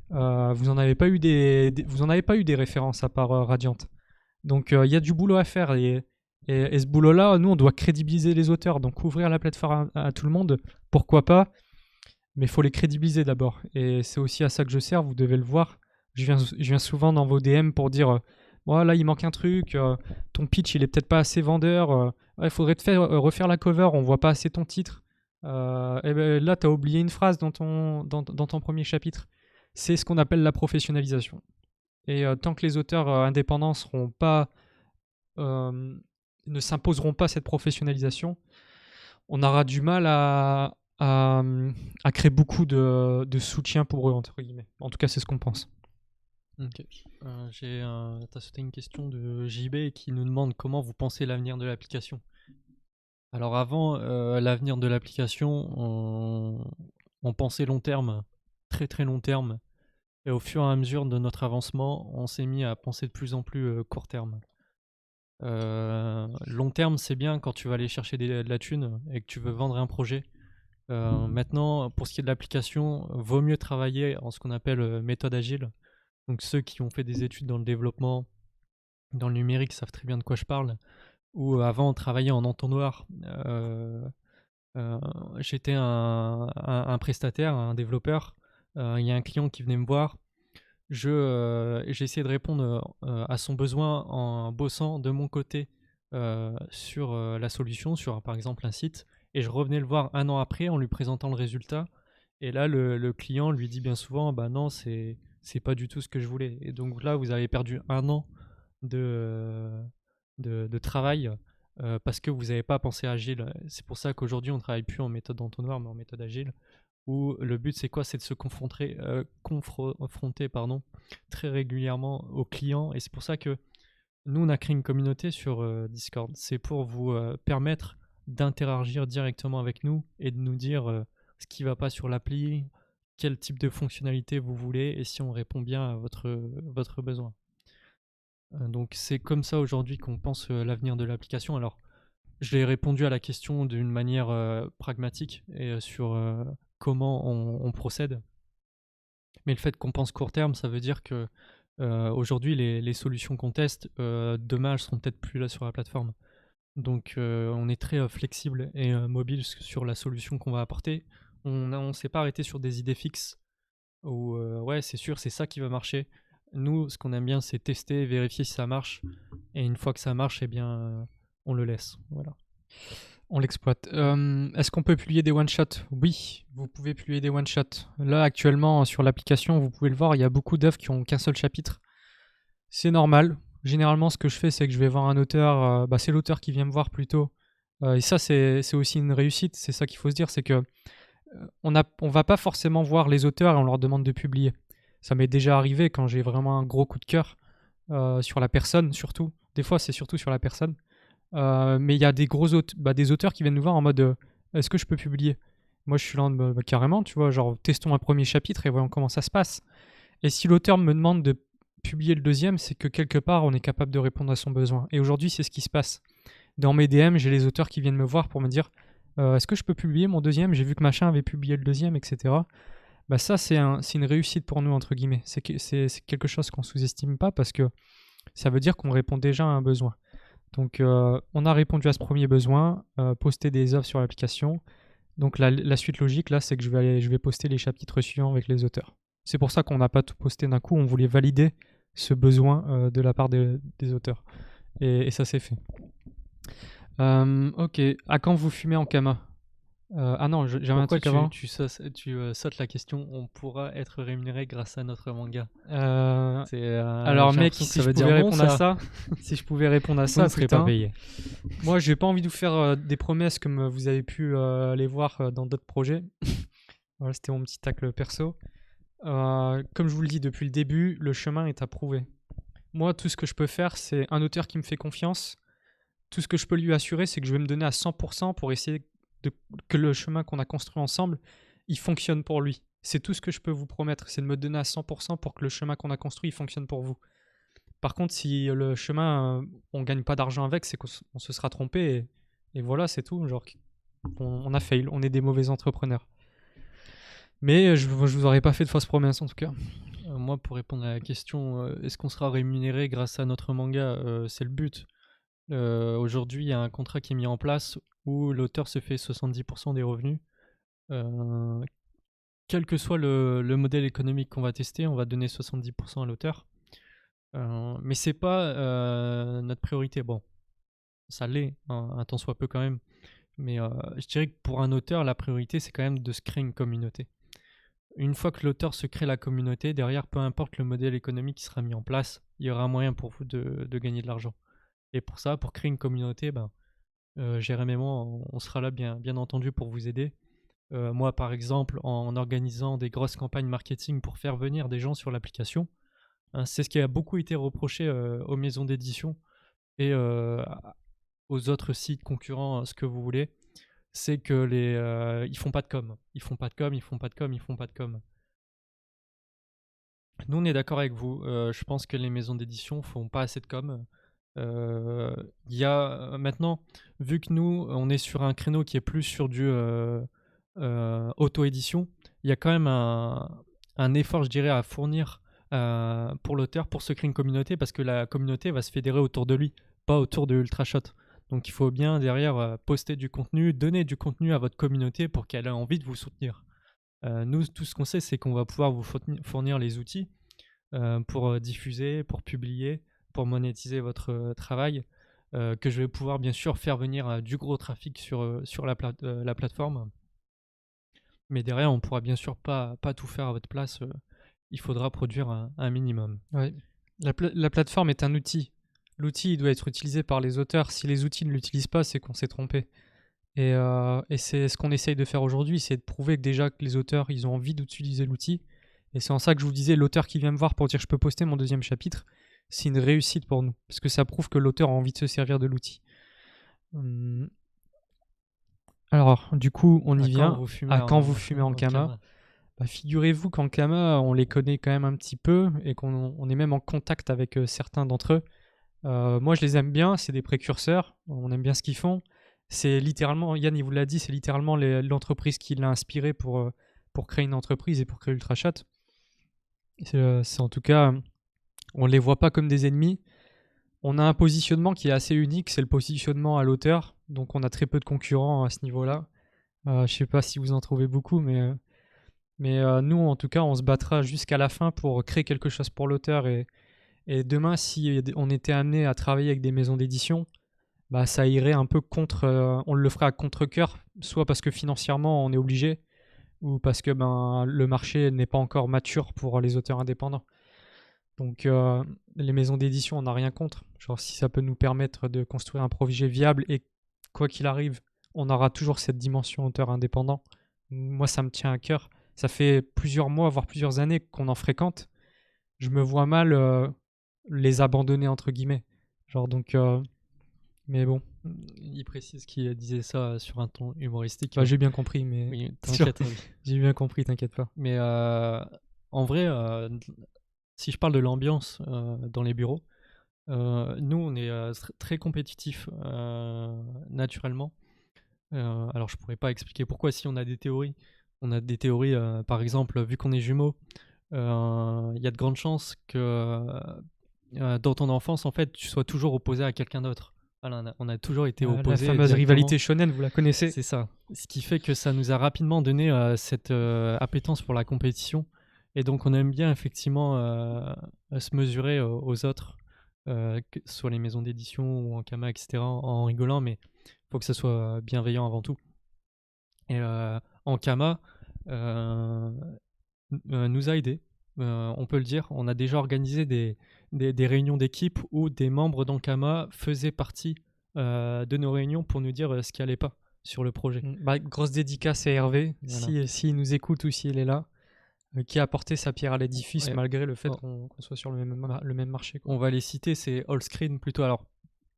vous n'en avez pas eu des références à part Radiant. Donc il y a du boulot à faire, et ce boulot-là, nous, on doit crédibiliser les auteurs. Donc ouvrir la plateforme à tout le monde, pourquoi pas, mais il faut les crédibiliser d'abord. Et c'est aussi à ça que je sers, vous devez le voir. Je viens souvent dans vos DM pour dire voilà, il manque un truc, ton pitch il est peut-être pas assez vendeur, il faudrait te faire refaire la cover, on voit pas assez ton titre. Et ben, là, tu as oublié une phrase dans ton premier chapitre. C'est ce qu'on appelle la professionnalisation. Et tant que les auteurs indépendants ne s'imposeront pas cette professionnalisation, on aura du mal à créer beaucoup de soutien pour eux, entre guillemets. En tout cas, c'est ce qu'on pense. Ok. T'as sauté une question de JB qui nous demande comment vous pensez l'avenir de l'application. Alors avant l'avenir de l'application, on pensait long terme, très très long terme. Et au fur et à mesure de notre avancement, on s'est mis à penser de plus en plus court terme. Long terme, c'est bien quand tu vas aller chercher de la thune et que tu veux vendre un projet. Maintenant, pour ce qui est de l'application, vaut mieux travailler en ce qu'on appelle méthode agile. Donc ceux qui ont fait des études dans le développement, dans le numérique, savent très bien de quoi je parle. Ou avant, on travaillait en entonnoir. J'étais un prestataire, un développeur. Il y a un client qui venait me voir. J'ai essayé de répondre à son besoin en bossant de mon côté sur la solution, sur par exemple un site. Et je revenais le voir un an après en lui présentant le résultat. Et là, le client lui dit bien souvent bah non, c'est pas du tout ce que je voulais. Et donc là, vous avez perdu un an de travail parce que vous n'avez pas pensé agile. C'est pour ça qu'aujourd'hui, on ne travaille plus en méthode entonnoir, mais en méthode agile, où le but, c'est quoi? C'est de se confronter très régulièrement aux clients. Et c'est pour ça que nous, on a créé une communauté sur Discord. C'est pour vous permettre d'interagir directement avec nous et de nous dire ce qui ne va pas sur l'appli, quel type de fonctionnalité vous voulez et si on répond bien à votre besoin. Donc c'est comme ça aujourd'hui qu'on pense l'avenir de l'application. Alors j'ai répondu à la question d'une manière pragmatique et sur comment on procède. Mais le fait qu'on pense court terme, ça veut dire que aujourd'hui les solutions qu'on teste, demain elles seront peut-être plus là sur la plateforme. Donc on est très flexible et mobile sur la solution qu'on va apporter. On s'est pas arrêté sur des idées fixes où ouais c'est sûr c'est ça qui va marcher. Nous ce qu'on aime bien c'est tester, vérifier si ça marche et une fois que ça marche eh bien on le laisse. Voilà. On l'exploite. Est-ce qu'on peut publier des one-shots? Oui, vous pouvez publier des one-shots. Là actuellement sur l'application vous pouvez le voir, il y a beaucoup d'œuvres qui ont qu'un seul chapitre. C'est normal. Généralement ce que je fais c'est que je vais voir un auteur, c'est l'auteur qui vient me voir plutôt. Et ça c'est aussi une réussite, c'est ça qu'il faut se dire, c'est que on va pas forcément voir les auteurs et on leur demande de publier. Ça m'est déjà arrivé quand j'ai vraiment un gros coup de cœur sur la personne surtout. Des fois c'est surtout sur la personne. Mais il y a des des auteurs qui viennent nous voir en mode est-ce que je peux publier? Moi je suis là en mode carrément, tu vois, genre testons un premier chapitre et voyons comment ça se passe. Et si l'auteur me demande de publier le deuxième, c'est que quelque part, on est capable de répondre à son besoin. Et aujourd'hui, c'est ce qui se passe. Dans mes DM, j'ai les auteurs qui viennent me voir pour me dire est-ce que je peux publier mon deuxième? J'ai vu que machin avait publié le deuxième, etc. Bah ça, c'est une réussite pour nous, entre guillemets. C'est quelque chose qu'on sous-estime pas parce que ça veut dire qu'on répond déjà à un besoin. Donc, on a répondu à ce premier besoin, poster des offres sur l'application. Donc, la suite logique, là, c'est que je vais poster les chapitres suivants avec les auteurs. C'est pour ça qu'on n'a pas tout posté d'un coup. On voulait valider ce besoin de la part des auteurs. Et ça s'est fait. Ok. À quand vous fumez en Kama? Ah non, j'avais un Pourquoi truc avant. tu sautes la question? On pourra être rémunéré grâce à notre manga. Alors j'ai mec, l'impression que si ça je veut dire pouvais non, répondre à ça. ça, si je pouvais répondre à Vous ça, ne serez pas putain, payé. moi j'ai pas envie de vous faire des promesses comme vous avez pu les voir dans d'autres projets. Voilà, c'était mon petit tacle perso. Comme je vous le dis depuis le début, le chemin est à prouver. Moi, tout ce que je peux faire, c'est un auteur qui me fait confiance. Tout ce que je peux lui assurer, c'est que je vais me donner à 100% pour essayer que le chemin qu'on a construit ensemble, il fonctionne pour lui. C'est tout ce que je peux vous promettre, c'est de me donner à 100% pour que le chemin qu'on a construit, il fonctionne pour vous. Par contre, si le chemin, on gagne pas d'argent avec, c'est qu'on se sera trompé et voilà, c'est tout. Genre, on a fail, on est des mauvais entrepreneurs. Mais je vous aurais pas fait de fausses promesses en tout cas. Moi, pour répondre à la question, est-ce qu'on sera rémunéré grâce à notre manga? C'est le but. Aujourd'hui, il y a un contrat qui est mis en place où l'auteur se fait 70% des revenus. Quel que soit le modèle économique qu'on va tester, on va donner 70% à l'auteur. Mais c'est pas notre priorité. Bon, ça l'est, un tant soit peu quand même. Mais je dirais que pour un auteur, la priorité, c'est quand même de se créer une communauté. Une fois que l'auteur se crée la communauté, derrière, peu importe le modèle économique qui sera mis en place, il y aura moyen pour vous de gagner de l'argent. Et pour ça, pour créer une communauté, Jérémy et moi, on sera là bien entendu pour vous aider. Moi, par exemple, en organisant des grosses campagnes marketing pour faire venir des gens sur l'application, hein, c'est ce qui a beaucoup été reproché aux maisons d'édition et aux autres sites concurrents, ce que vous voulez, c'est que ils font pas de com. Ils font pas de com. Nous, on est d'accord avec vous. Je pense que les maisons d'édition font pas assez de com. Il y a maintenant, vu que nous, on est sur un créneau qui est plus sur du auto-édition, il y a quand même un effort, je dirais, à fournir pour l'auteur pour se créer une communauté parce que la communauté va se fédérer autour de lui, pas autour de Ultrashot. Donc il faut bien derrière poster du contenu, donner du contenu à votre communauté pour qu'elle ait envie de vous soutenir. Nous, tout ce qu'on sait, c'est qu'on va pouvoir vous fournir les outils pour diffuser, pour publier, pour monétiser votre travail, que je vais pouvoir bien sûr faire venir du gros trafic sur la plateforme. Mais derrière, on pourra bien sûr pas tout faire à votre place. Il faudra produire un minimum. Ouais. La plateforme est un outil. L'outil il doit être utilisé par les auteurs. Si les outils ne l'utilisent pas, c'est qu'on s'est trompé. Et c'est ce qu'on essaye de faire aujourd'hui, c'est de prouver que déjà que les auteurs, ils ont envie d'utiliser l'outil. Et c'est en ça que je vous disais, l'auteur qui vient me voir pour dire je peux poster mon deuxième chapitre, c'est une réussite pour nous. Parce que ça prouve que l'auteur a envie de se servir de l'outil. Alors, du coup, on y vient. Quand vous fumez en Kama, figurez-vous qu'en Kama, on les connaît quand même un petit peu et qu'on est même en contact avec certains d'entre eux. Moi, je les aime bien, c'est des précurseurs, on aime bien ce qu'ils font. C'est littéralement, Yann il vous l'a dit, c'est littéralement l'entreprise qui l'a inspiré pour créer une entreprise et pour créer Ultrashot. C'est en tout cas, on les voit pas comme des ennemis. On a un positionnement qui est assez unique, c'est le positionnement à l'auteur. Donc on a très peu de concurrents à ce niveau-là. Je sais pas si vous en trouvez beaucoup, mais nous en tout cas, on se battra jusqu'à la fin pour créer quelque chose pour l'auteur. Et demain, si on était amené à travailler avec des maisons d'édition, ça irait un peu contre, on le ferait à contre-cœur, soit parce que financièrement on est obligé, ou parce que le marché n'est pas encore mature pour les auteurs indépendants. Donc les maisons d'édition, on n'a rien contre. Genre si ça peut nous permettre de construire un projet viable et quoi qu'il arrive, on aura toujours cette dimension auteur indépendant. Moi, ça me tient à cœur. Ça fait plusieurs mois, voire plusieurs années qu'on en fréquente. Je me vois mal les abandonner entre guillemets. Genre donc... mais bon. Il précise qu'il disait ça sur un ton humoristique. J'ai bien compris, mais... Oui, t'inquiète. J'ai bien compris, t'inquiète pas. Mais en vrai, Si je parle de l'ambiance dans les bureaux, nous, on est très compétitif naturellement. Alors, je pourrais pas expliquer pourquoi. Si on a des théories, par exemple, vu qu'on est jumeaux, il y a de grandes chances que dans ton enfance, en fait, tu sois toujours opposé à quelqu'un d'autre. Voilà, on a toujours été La opposés fameuse directement. rivalité shonen, vous la connaissez? C'est ça. Ce qui fait que ça nous a rapidement donné cette appétence pour la compétition. Et donc, on aime bien effectivement se mesurer aux autres, que ce soit les maisons d'édition ou en Kama, etc., en rigolant, mais il faut que ça soit bienveillant avant tout. Et en Kama, euh, nous a aidés, on peut le dire. On a déjà organisé des réunions d'équipe où des membres d'Ankama faisaient partie de nos réunions pour nous dire ce qui allait pas sur le projet. Bah, grosse dédicace à Hervé, Voilà. s'il nous écoute ou s'il est là, qui a apporté sa pierre à l'édifice Ouais. malgré le fait Oh. qu'on soit sur le même marché, quoi. On va les citer, c'est Allscreen plutôt. Alors,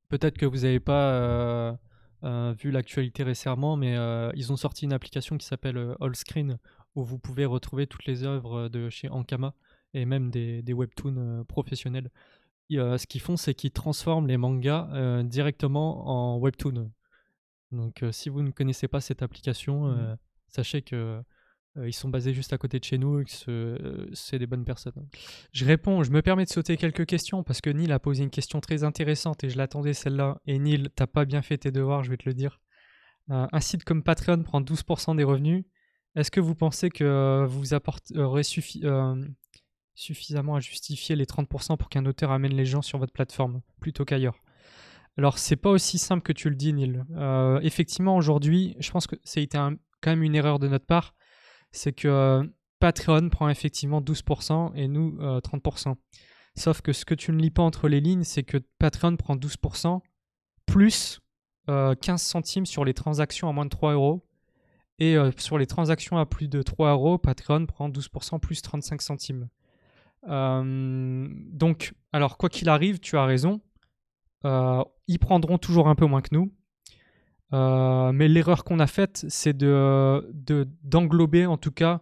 peut-être que vous n'avez pas vu l'actualité récemment, mais ils ont sorti une application qui s'appelle Allscreen, où vous pouvez retrouver toutes les œuvres de chez Ankama et même des webtoons professionnels. Ce qu'ils font, c'est qu'ils transforment les mangas directement en webtoon. Donc, si vous ne connaissez pas cette application, sachez que ils sont basés juste à côté de chez nous et que c'est des bonnes personnes. Je me permets de sauter quelques questions parce que Neil a posé une question très intéressante et je l'attendais celle-là. Et Neil, t'as pas bien fait tes devoirs, je vais te le dire. Un site comme Patreon prend 12% des revenus. Est-ce que vous pensez que vous apporterez suffisamment à justifier les 30% pour qu'un auteur amène les gens sur votre plateforme plutôt qu'ailleurs? Alors, c'est pas aussi simple que tu le dis, Neil. Effectivement, aujourd'hui, je pense que ça a été quand même une erreur de notre part. C'est que Patreon prend effectivement 12% et nous 30%. Sauf que ce que tu ne lis pas entre les lignes, c'est que Patreon prend 12% plus 15 centimes sur les transactions à moins de 3 euros. Et sur les transactions à plus de 3 euros, Patreon prend 12% plus 35 centimes. Donc, alors quoi qu'il arrive, tu as raison. Ils prendront toujours un peu moins que nous. Mais l'erreur qu'on a faite, c'est d'englober en tout cas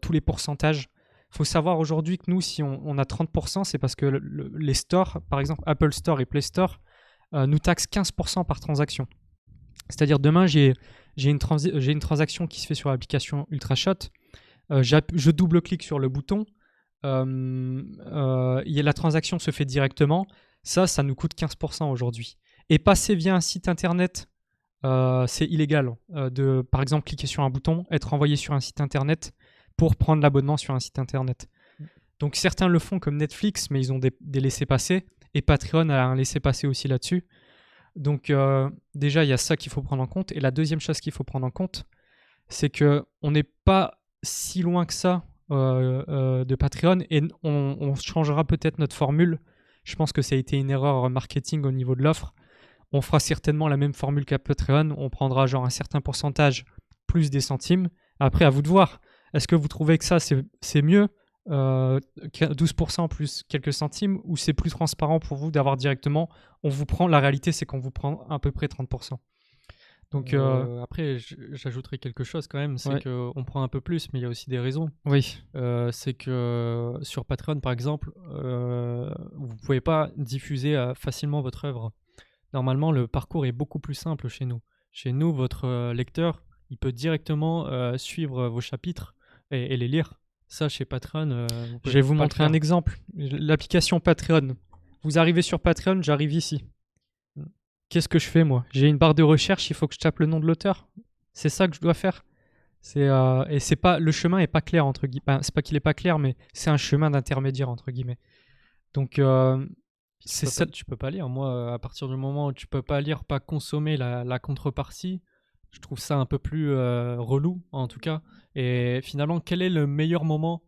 tous les pourcentages. Il faut savoir aujourd'hui que nous, si on a 30%, c'est parce que les stores, par exemple Apple Store et Play Store, nous taxent 15% par transaction. C'est-à-dire demain, j'ai une transaction qui se fait sur l'application Ultrashot. Je double-clique sur le bouton. La transaction se fait directement. Ça nous coûte 15% aujourd'hui. Et passer via un site internet, c'est illégal de, par exemple, cliquer sur un bouton, être envoyé sur un site internet pour prendre l'abonnement sur un site internet. Donc certains le font comme Netflix, mais ils ont des laissez-passer. Et Patreon a un laissez-passer aussi là-dessus. Donc déjà, il y a ça qu'il faut prendre en compte. Et la deuxième chose qu'il faut prendre en compte, c'est qu'on n'est pas si loin que ça de Patreon et on changera peut-être notre formule. Je pense que ça a été une erreur marketing au niveau de l'offre. On fera certainement la même formule qu'à Patreon. On prendra genre un certain pourcentage plus des centimes. Après, à vous de voir. Est-ce que vous trouvez que ça, c'est mieux 12% plus quelques centimes ou c'est plus transparent pour vous d'avoir directement la réalité, c'est qu'on vous prend à peu près 30%. Donc après, j'ajouterai quelque chose quand même, c'est ouais. qu'on prend un peu plus, mais il y a aussi des raisons. Oui. C'est que sur Patreon, par exemple, vous pouvez pas diffuser facilement votre œuvre. Normalement, le parcours est beaucoup plus simple chez nous. Chez nous, votre lecteur, il peut directement suivre vos chapitres et les lire. Ça, chez Patreon, je vais vous montrer un exemple. L'application Patreon. Vous arrivez sur Patreon, j'arrive ici. Qu'est-ce que je fais, moi? J'ai une barre de recherche, il faut que je tape le nom de l'auteur. C'est ça que je dois faire. Et c'est pas, le chemin est pas clair, entre guillemets. Enfin, c'est pas qu'il est pas clair, mais c'est un chemin d'intermédiaire, entre guillemets. Donc, c'est ça. Tu peux pas lire. Moi, à partir du moment où tu peux pas lire, pas consommer la contrepartie, je trouve ça un peu plus relou, en tout cas. Et finalement, quel est le meilleur moment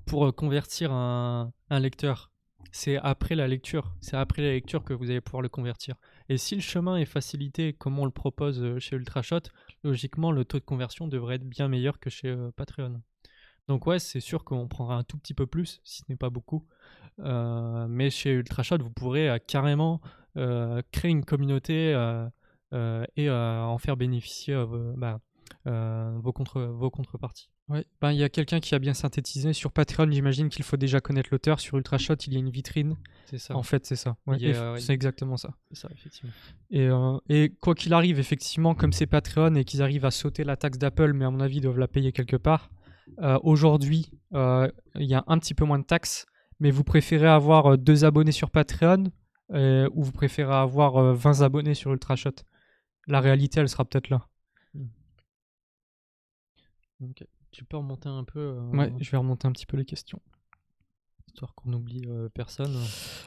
pour convertir un lecteur? C'est après la lecture. C'est après la lecture que vous allez pouvoir le convertir. Et si le chemin est facilité, comme on le propose chez Ultrashot, logiquement, le taux de conversion devrait être bien meilleur que chez Patreon. Donc ouais, c'est sûr qu'on prendra un tout petit peu plus, si ce n'est pas beaucoup. Mais chez Ultrashot, vous pourrez carrément créer une communauté et en faire bénéficier vos contreparties. Ouais. Ben, il y a quelqu'un qui a bien synthétisé. Sur Patreon, j'imagine qu'il faut déjà connaître l'auteur. Sur Ultrashot, il y a une vitrine. C'est ça. En fait, c'est ça. Ouais, c'est exactement ça. C'est ça, effectivement. Et quoi qu'il arrive, effectivement, comme c'est Patreon et qu'ils arrivent à sauter la taxe d'Apple, mais à mon avis, ils doivent la payer quelque part. Aujourd'hui, il y a un petit peu moins de taxes, mais vous préférez avoir 2 abonnés sur Patreon ou vous préférez avoir 20 abonnés sur Ultrashot. La réalité, elle sera peut-être là. Ok. Tu peux remonter un peu Ouais, je vais remonter un petit peu les questions. Histoire qu'on n'oublie personne.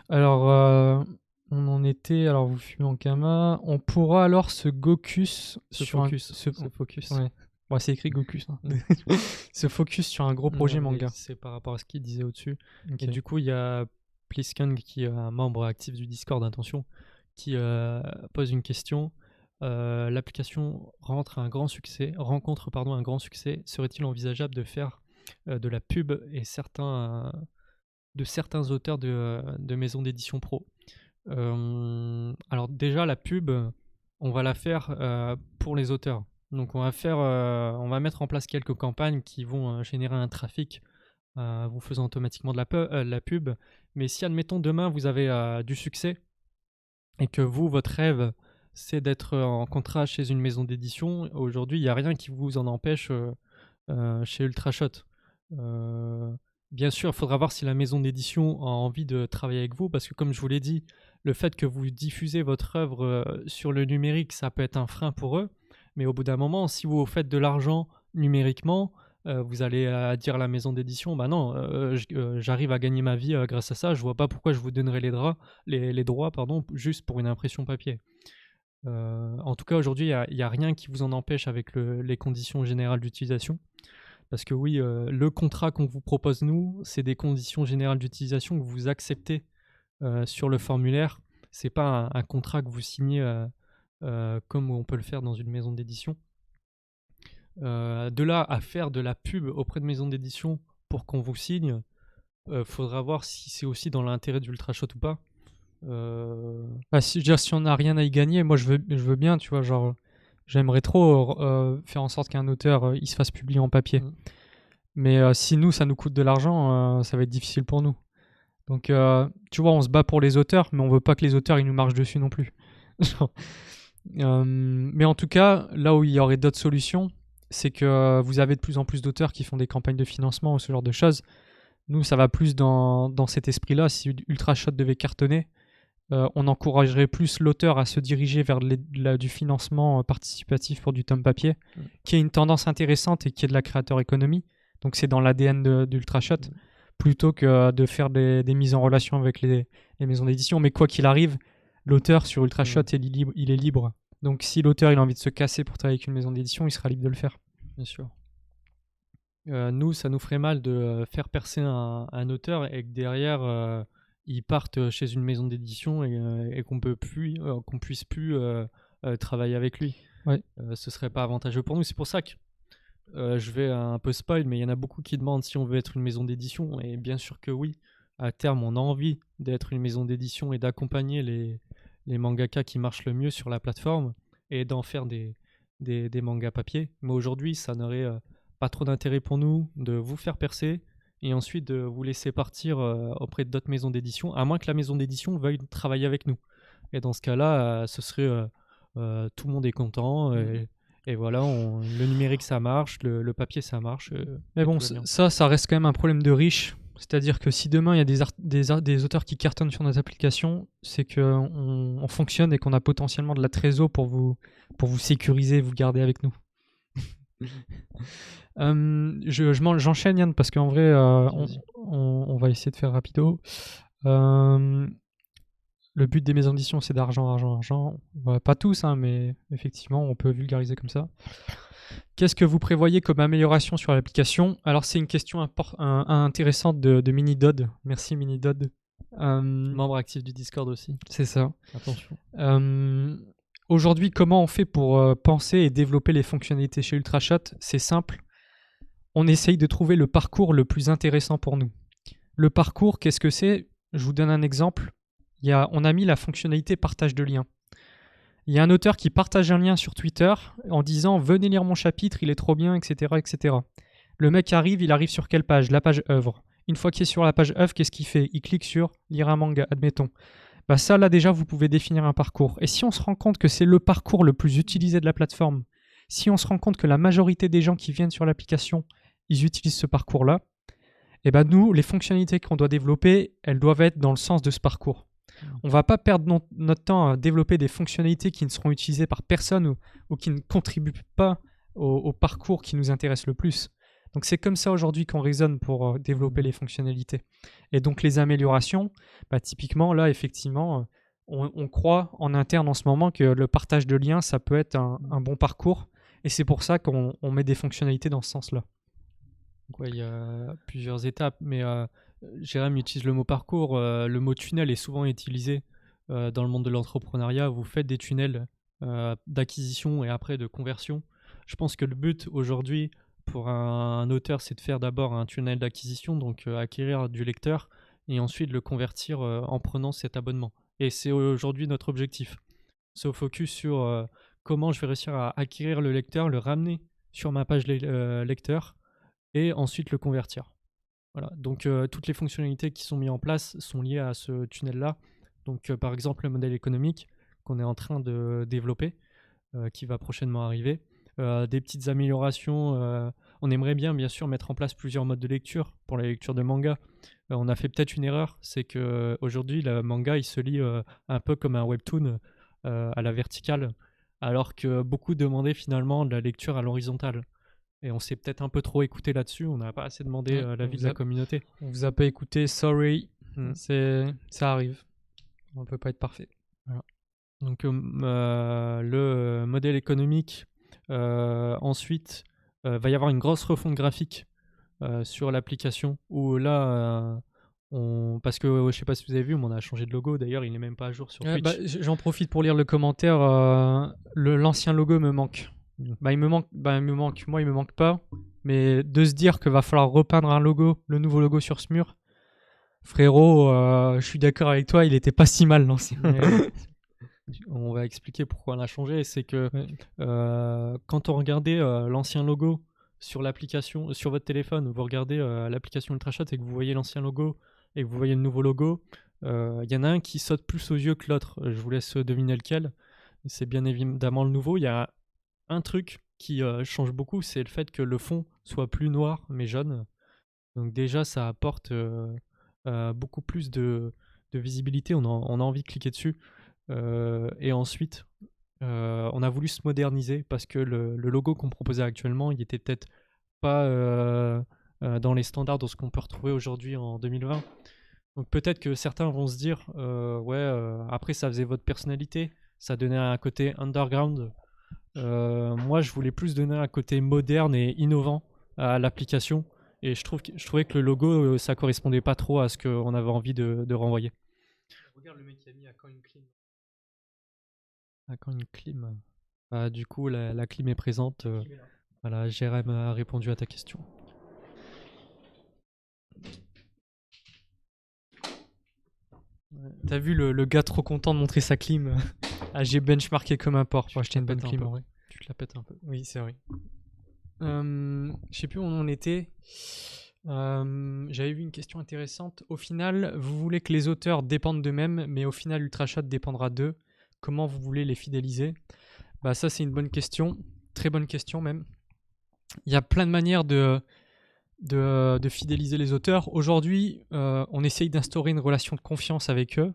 Alors, on en était... Alors, vous fumez en Kama. On pourra alors se focus. Ouais. Ouais, c'est écrit Gokus. Hein. Se focus sur un gros projet manga. C'est par rapport à ce qu'il disait au-dessus. Okay. Et du coup, il y a Plisken, qui est un membre actif du Discord, attention, qui pose une question. L'application rencontre un grand succès. Serait-il envisageable de faire de la pub et de certains auteurs de maisons d'édition pro? Alors déjà, la pub, on va la faire pour les auteurs. Donc on va mettre en place quelques campagnes qui vont générer un trafic vous faisant automatiquement de la pub. Mais si, admettons, demain vous avez du succès et que votre rêve, c'est d'être en contrat chez une maison d'édition, aujourd'hui, il n'y a rien qui vous en empêche chez Ultrashot. Bien sûr, il faudra voir si la maison d'édition a envie de travailler avec vous, parce que comme je vous l'ai dit, le fait que vous diffusez votre œuvre sur le numérique, ça peut être un frein pour eux. Mais au bout d'un moment, si vous faites de l'argent numériquement, vous allez dire à la maison d'édition, bah non, j'arrive à gagner ma vie grâce à ça, je vois pas pourquoi je vous donnerais les droits juste pour une impression papier. En tout cas, aujourd'hui, il n'y a rien qui vous en empêche avec les conditions générales d'utilisation. Parce que oui, le contrat qu'on vous propose, nous, c'est des conditions générales d'utilisation que vous acceptez sur le formulaire. C'est pas un contrat que vous signez comme on peut le faire dans une maison d'édition. De là à faire de la pub auprès de maisons d'édition pour qu'on vous signe, faudra voir si c'est aussi dans l'intérêt d'Ultrashot ou pas. Si on n'a rien à y gagner, moi je veux bien, tu vois, genre j'aimerais trop faire en sorte qu'un auteur il se fasse publier en papier. Mais si nous ça nous coûte de l'argent, ça va être difficile pour nous. Donc tu vois, on se bat pour les auteurs, mais on veut pas que les auteurs ils nous marchent dessus non plus. Mais en tout cas, là où il y aurait d'autres solutions, c'est que vous avez de plus en plus d'auteurs qui font des campagnes de financement ou ce genre de choses. Nous, ça va plus dans cet esprit-là. Si Ultrashot devait cartonner, on encouragerait plus l'auteur à se diriger vers du financement participatif pour du tome papier, qui est une tendance intéressante et qui est de la créateur économie. Donc c'est dans l'ADN d'Ultrashot, plutôt que de faire des mises en relation avec les maisons d'édition. Mais quoi qu'il arrive, l'auteur sur Ultrashot, il est libre. Donc si l'auteur il a envie de se casser pour travailler avec une maison d'édition, il sera libre de le faire. Bien sûr. Nous, ça nous ferait mal de faire percer un auteur et que derrière, ils partent chez une maison d'édition et qu'on puisse plus travailler avec lui. Ouais. Ce serait pas avantageux pour nous. C'est pour ça que je vais un peu spoil, mais il y en a beaucoup qui demandent si on veut être une maison d'édition. Et bien sûr que oui. À terme, on a envie d'être une maison d'édition et d'accompagner les mangaka qui marchent le mieux sur la plateforme et d'en faire des mangas papier. Mais aujourd'hui, ça n'aurait pas trop d'intérêt pour nous de vous faire percer et ensuite de vous laisser partir auprès d'autres maisons d'édition, à moins que la maison d'édition veuille travailler avec nous. Et dans ce cas-là, ce serait tout le monde est content et voilà, le numérique ça marche, le papier ça marche. Mais bon, ça reste quand même un problème de riche. C'est-à-dire que si demain il y a des auteurs qui cartonnent sur notre application, c'est qu'on fonctionne et qu'on a potentiellement de la trésor pour vous sécuriser, vous garder avec nous. J'enchaîne Yann parce qu'en vrai on va essayer de faire rapido. Le but des maisons d'édition c'est d'argent. Pas tous hein, mais effectivement on peut vulgariser comme ça. Qu'est-ce que vous prévoyez comme amélioration sur l'application? Alors c'est une question intéressante de Minidod. Merci Minidod. Membre actif du Discord aussi. C'est ça. Attention. Aujourd'hui, comment on fait pour penser et développer les fonctionnalités chez Ultrashot? C'est simple. On essaye de trouver le parcours le plus intéressant pour nous. Le parcours, qu'est-ce que c'est? Je vous donne un exemple. On a mis la fonctionnalité partage de liens. Il y a un auteur qui partage un lien sur Twitter en disant « Venez lire mon chapitre, il est trop bien, etc. etc. » Le mec arrive, il arrive sur quelle page? La page œuvre. Une fois qu'il est sur la page œuvre, qu'est-ce qu'il fait? Il clique sur « Lire un manga », admettons. Bah ça, là, déjà, vous pouvez définir un parcours. Et si on se rend compte que c'est le parcours le plus utilisé de la plateforme, si on se rend compte que la majorité des gens qui viennent sur l'application, ils utilisent ce parcours-là, et ben nous, les fonctionnalités qu'on doit développer, elles doivent être dans le sens de ce parcours. On ne va pas perdre notre temps à développer des fonctionnalités qui ne seront utilisées par personne ou qui ne contribuent pas au parcours qui nous intéresse le plus. Donc c'est comme ça aujourd'hui qu'on raisonne pour développer les fonctionnalités. Et donc les améliorations, bah, typiquement là effectivement, on croit en interne en ce moment que le partage de liens, ça peut être un bon parcours. Et c'est pour ça qu'on met des fonctionnalités dans ce sens-là. Ouais, il y a plusieurs étapes, mais Jérém utilise le mot parcours. Le mot tunnel est souvent utilisé dans le monde de l'entrepreneuriat. Vous faites des tunnels d'acquisition et après de conversion. Je pense que le but aujourd'hui pour un auteur, c'est de faire d'abord un tunnel d'acquisition, donc acquérir du lecteur, et ensuite le convertir en prenant cet abonnement. Et c'est aujourd'hui notre objectif. C'est au focus sur comment je vais réussir à acquérir le lecteur, le ramener sur ma page lecteur, et ensuite le convertir. Voilà. Donc toutes les fonctionnalités qui sont mises en place sont liées à ce tunnel-là. Donc par exemple le modèle économique qu'on est en train de développer, qui va prochainement arriver. Des petites améliorations. On aimerait bien sûr mettre en place plusieurs modes de lecture pour la lecture de manga. On a fait peut-être une erreur, c'est qu'aujourd'hui le manga il se lit un peu comme un webtoon à la verticale, alors que beaucoup demandaient finalement de la lecture à l'horizontale. Et on s'est peut-être un peu trop écouté là-dessus, on n'a pas assez demandé l'avis de la communauté. On vous a pas écouté, sorry, ça arrive. On peut pas être parfait. Voilà. Donc le modèle économique, ensuite va y avoir une grosse refonte graphique sur l'application, où là parce que je sais pas si vous avez vu, mais on a changé de logo, d'ailleurs il n'est même pas à jour sur Twitch. Bah, j'en profite pour lire le commentaire, l'ancien logo me manque. Moi il me manque pas, mais de se dire qu'il va falloir repeindre un logo, le nouveau logo sur ce mur, frérot, je suis d'accord avec toi, il était pas si mal l'ancien. On va expliquer pourquoi on l'a changé. C'est que quand on regardait l'ancien logo sur l'application, sur votre téléphone, vous regardez l'application Ultrashot et que vous voyez l'ancien logo et que vous voyez le nouveau logo, il y en a un qui saute plus aux yeux que l'autre. Je vous laisse deviner lequel. C'est bien évidemment le nouveau. Il y a un truc qui change beaucoup, c'est le fait que le fond soit plus noir mais jaune. Donc déjà, ça apporte beaucoup plus de visibilité. On a envie de cliquer dessus. Et ensuite, on a voulu se moderniser parce que le logo qu'on proposait actuellement, il était peut-être pas dans les standards de ce qu'on peut retrouver aujourd'hui en 2020. Donc peut-être que certains vont se dire après ça faisait votre personnalité, ça donnait un côté underground. Moi je voulais plus donner un côté moderne et innovant à l'application, et je trouvais que le logo ça correspondait pas trop à ce qu'on avait envie de renvoyer. Regarde le mec qui a mis à quand une clim. Quand une clim. Du coup, la clim est présente. Voilà, Jérém a répondu à ta question. T'as vu le gars trop content de montrer sa clim. J'ai benchmarké comme un porc pour acheter une bonne clim. Ouais. Tu te la pètes un peu. Oui, c'est vrai. Je sais plus où on en était. J'avais vu une question intéressante. Au final, vous voulez que les auteurs dépendent d'eux-mêmes, mais au final, Ultrashot dépendra d'eux. Comment vous voulez les fidéliser? Bah ça, c'est une bonne question. Très bonne question même. Il y a plein de manières de fidéliser les auteurs. Aujourd'hui, on essaye d'instaurer une relation de confiance avec eux,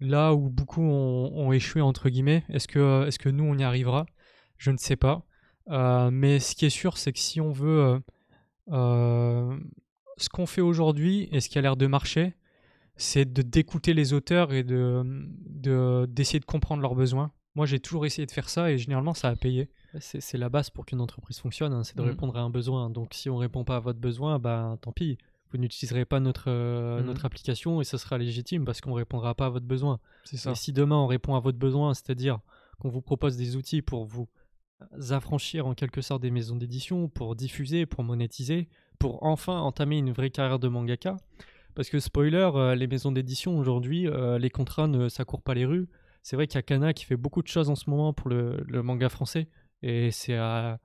là où beaucoup ont échoué, entre guillemets. Est-ce que nous, on y arrivera? Je ne sais pas. Mais ce qui est sûr, c'est que si on veut... ce qu'on fait aujourd'hui et ce qui a l'air de marcher, c'est d'écouter les auteurs et d'essayer de comprendre leurs besoins. Moi, j'ai toujours essayé de faire ça et généralement, ça a payé. C'est la base pour qu'une entreprise fonctionne, hein, c'est de répondre à un besoin. Donc, si on ne répond pas à votre besoin, tant pis. Vous n'utiliserez pas notre application et ce sera légitime parce qu'on ne répondra pas à votre besoin. C'est ça. Et si demain, on répond à votre besoin, c'est-à-dire qu'on vous propose des outils pour vous affranchir en quelque sorte des maisons d'édition, pour diffuser, pour monétiser, pour enfin entamer une vraie carrière de mangaka. Parce que spoiler, les maisons d'édition aujourd'hui, les contrats ne s'accourent pas les rues. c'est vrai qu'il y a Kana qui fait beaucoup de choses en ce moment pour le manga français, et c'est à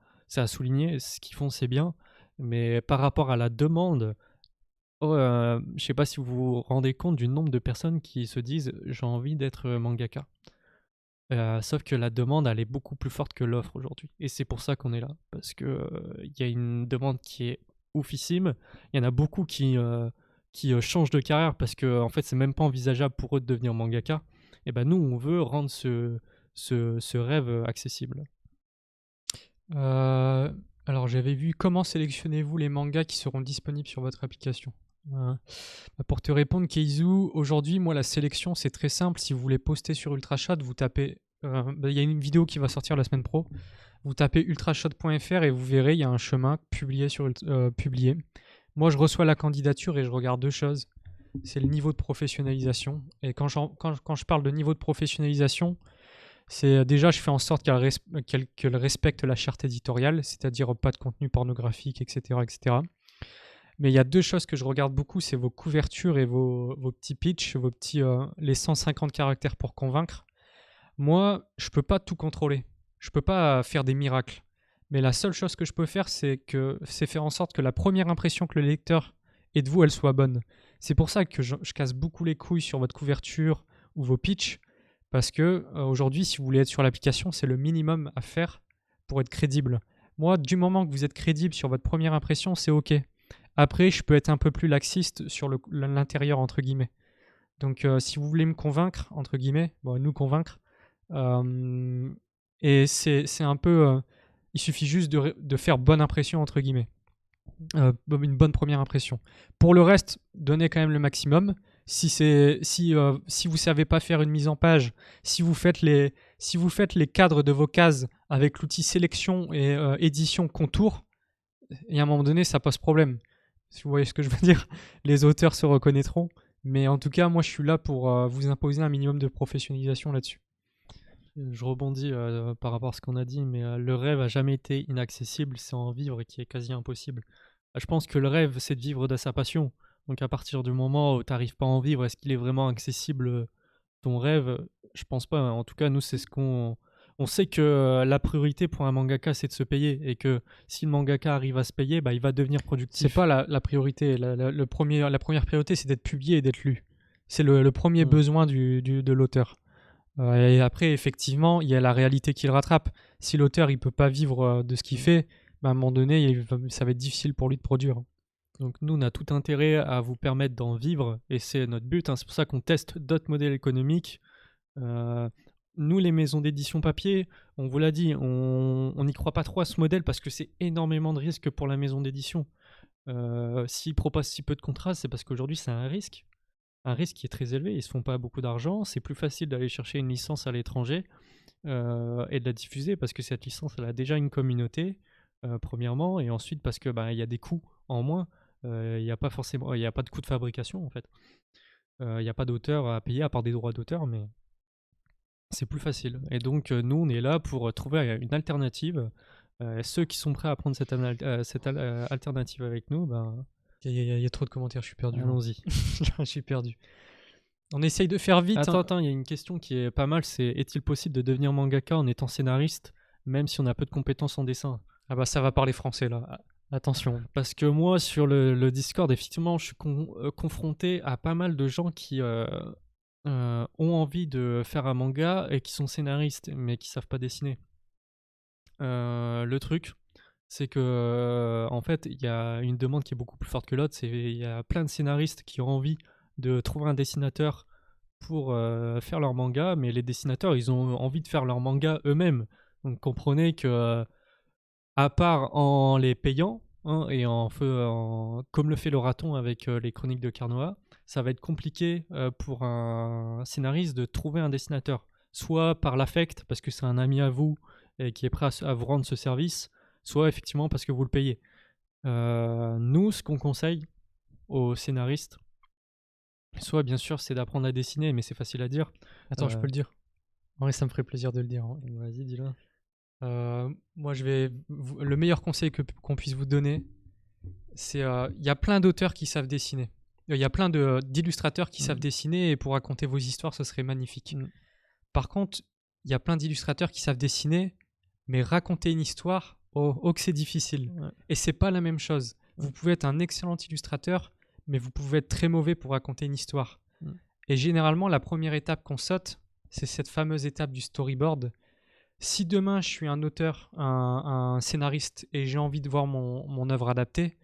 souligner. Ce qu'ils font, c'est bien, mais par rapport à la demande, je sais pas si vous vous rendez compte du nombre de personnes qui se disent: «J'ai envie d'être mangaka». Sauf que la demande, elle est beaucoup plus forte que l'offre aujourd'hui, et c'est pour ça qu'on est là. Parce que, il y a une demande qui est oufissime. Il y en a beaucoup qui changent de carrière parce qu'en fait, c'est même pas envisageable pour eux de devenir mangaka. Et ben nous, on veut rendre ce rêve, accessible. Alors j'avais vu comment sélectionnez-vous les mangas qui seront disponibles sur votre application. Pour te répondre, Keizu, aujourd'hui, moi, la sélection, c'est très simple. Si vous voulez poster sur Ultrashot, vous tapez. Il y a une vidéo qui va sortir la semaine pro. Vous tapez ultrashot.fr et vous verrez, il y a un chemin publié sur publié. Moi, je reçois la candidature et je regarde deux choses. C'est le niveau de professionnalisation. Et quand je parle de niveau de professionnalisation, c'est déjà, je fais en sorte qu'elle respecte la charte éditoriale, c'est-à-dire pas de contenu pornographique, etc., etc. Mais il y a deux choses que je regarde beaucoup, c'est vos couvertures et vos petits pitchs, les 150 caractères pour convaincre. Moi, je peux pas tout contrôler. Je peux pas faire des miracles. Mais la seule chose que je peux faire, c'est faire en sorte que la première impression que le lecteur ait de vous, elle soit bonne. C'est pour ça que je casse beaucoup les couilles sur votre couverture ou vos pitchs, parce que aujourd'hui, si vous voulez être sur l'application, c'est le minimum à faire pour être crédible. Moi, du moment que vous êtes crédible sur votre première impression, c'est OK. Après, je peux être un peu plus laxiste sur l'intérieur, entre guillemets. Donc, si vous voulez me convaincre, entre guillemets, nous convaincre, et c'est un peu... il suffit juste de faire bonne impression, entre guillemets. Une bonne première impression. Pour le reste, donnez quand même le maximum. Si vous savez pas faire une mise en page, si vous faites les cadres de vos cases avec l'outil sélection et édition contour, et à un moment donné, ça pose problème. Si vous voyez ce que je veux dire, les auteurs se reconnaîtront. Mais en tout cas, moi, je suis là pour vous imposer un minimum de professionnalisation là-dessus. Je rebondis par rapport à ce qu'on a dit, mais le rêve a jamais été inaccessible, c'est en vivre qui est quasi impossible. Je pense que le rêve, c'est de vivre de sa passion. Donc à partir du moment où tu n'arrives pas à en vivre, est-ce qu'il est vraiment accessible, ton rêve? Je pense pas. En tout cas, nous, c'est ce qu'on... On sait que la priorité pour un mangaka, c'est de se payer, et que si le mangaka arrive à se payer, il va devenir productif. C'est pas la priorité. La première priorité, c'est d'être publié et d'être lu. C'est le premier besoin de l'auteur. Et après, effectivement, il y a la réalité qui le rattrape. Si l'auteur il peut pas vivre de ce qu'il fait, à un moment donné, ça va être difficile pour lui de produire. Donc nous, on a tout intérêt à vous permettre d'en vivre, et c'est notre but. C'est pour ça qu'on teste d'autres modèles économiques. Nous, les maisons d'édition papier, on vous l'a dit, on n'y croit pas trop à ce modèle parce que c'est énormément de risques pour la maison d'édition. S'ils proposent si peu de contrats, c'est parce qu'aujourd'hui, c'est un risque qui est très élevé. Ils ne se font pas beaucoup d'argent. C'est plus facile d'aller chercher une licence à l'étranger et de la diffuser parce que cette licence, elle a déjà une communauté, premièrement, et ensuite parce que il y a des coûts en moins. Il n'y a pas de coût de fabrication en fait. Il n'y a pas d'auteur à payer à part des droits d'auteur, mais c'est plus facile. Et donc nous, on est là pour trouver une alternative. Ceux qui sont prêts à prendre cette alternative avec nous, il y a trop de commentaires, je suis perdu. Allons-y. Je suis perdu. On essaye de faire vite. Attends, il y a une question qui est pas mal, c'est: est-il possible de devenir mangaka en étant scénariste, même si on a peu de compétences en dessin? Ah ça va parler français là. Attention. Parce que moi, sur le Discord, effectivement, je suis confronté à pas mal de gens qui ont envie de faire un manga et qui sont scénaristes, mais qui savent pas dessiner. Le truc, c'est que en fait, il y a une demande qui est beaucoup plus forte que l'autre. Il y a plein de scénaristes qui ont envie de trouver un dessinateur pour faire leur manga, mais les dessinateurs, ils ont envie de faire leur manga eux-mêmes. Donc comprenez que, à part en les payant, et comme le fait le raton avec les chroniques de Carnoa, ça va être compliqué pour un scénariste de trouver un dessinateur. Soit par l'affect, parce que c'est un ami à vous et qui est prêt à vous rendre ce service, soit effectivement parce que vous le payez. Nous, ce qu'on conseille aux scénaristes, soit bien sûr c'est d'apprendre à dessiner, mais c'est facile à dire. Attends, je peux le dire. En vrai, ça me ferait plaisir de le dire. Vas-y, dis-le. Moi, le meilleur conseil qu'on puisse vous donner, c'est il y a plein d'auteurs qui savent dessiner. Il y a plein d'illustrateurs qui savent dessiner, et pour raconter vos histoires, ce serait magnifique. Par contre, il y a plein d'illustrateurs qui savent dessiner, mais raconter une histoire, oh que c'est difficile. Ouais. Et c'est pas la même chose. Vous pouvez être un excellent illustrateur, mais vous pouvez être très mauvais pour raconter une histoire. Mm. Et généralement, la première étape qu'on saute, c'est cette fameuse étape du storyboard. Si demain je suis un auteur, un scénariste et j'ai envie de voir mon œuvre adaptée,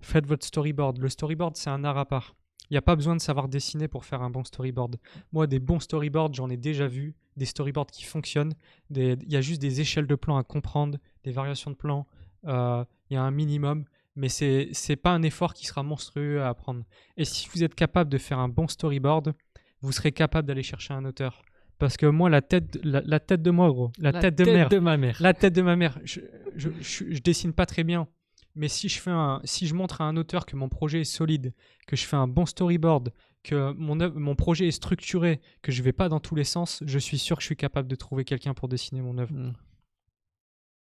faites votre storyboard. Le storyboard, c'est un art à part. Il n'y a pas besoin de savoir dessiner pour faire un bon storyboard. Moi, des bons storyboards, j'en ai déjà vu. Des storyboards qui fonctionnent. Il y a juste des échelles de plans à comprendre, des variations de plans. Il y a un minimum. Mais c'est pas un effort qui sera monstrueux à apprendre. Et si vous êtes capable de faire un bon storyboard, vous serez capable d'aller chercher un auteur. Parce que moi, la tête de moi, gros. La tête de mère. de ma mère. La tête de ma mère. Je dessine pas très bien. Mais si je montre à un auteur que mon projet est solide, que je fais un bon storyboard, que mon projet est structuré, que je vais pas dans tous les sens, je suis sûr que je suis capable de trouver quelqu'un pour dessiner mon œuvre.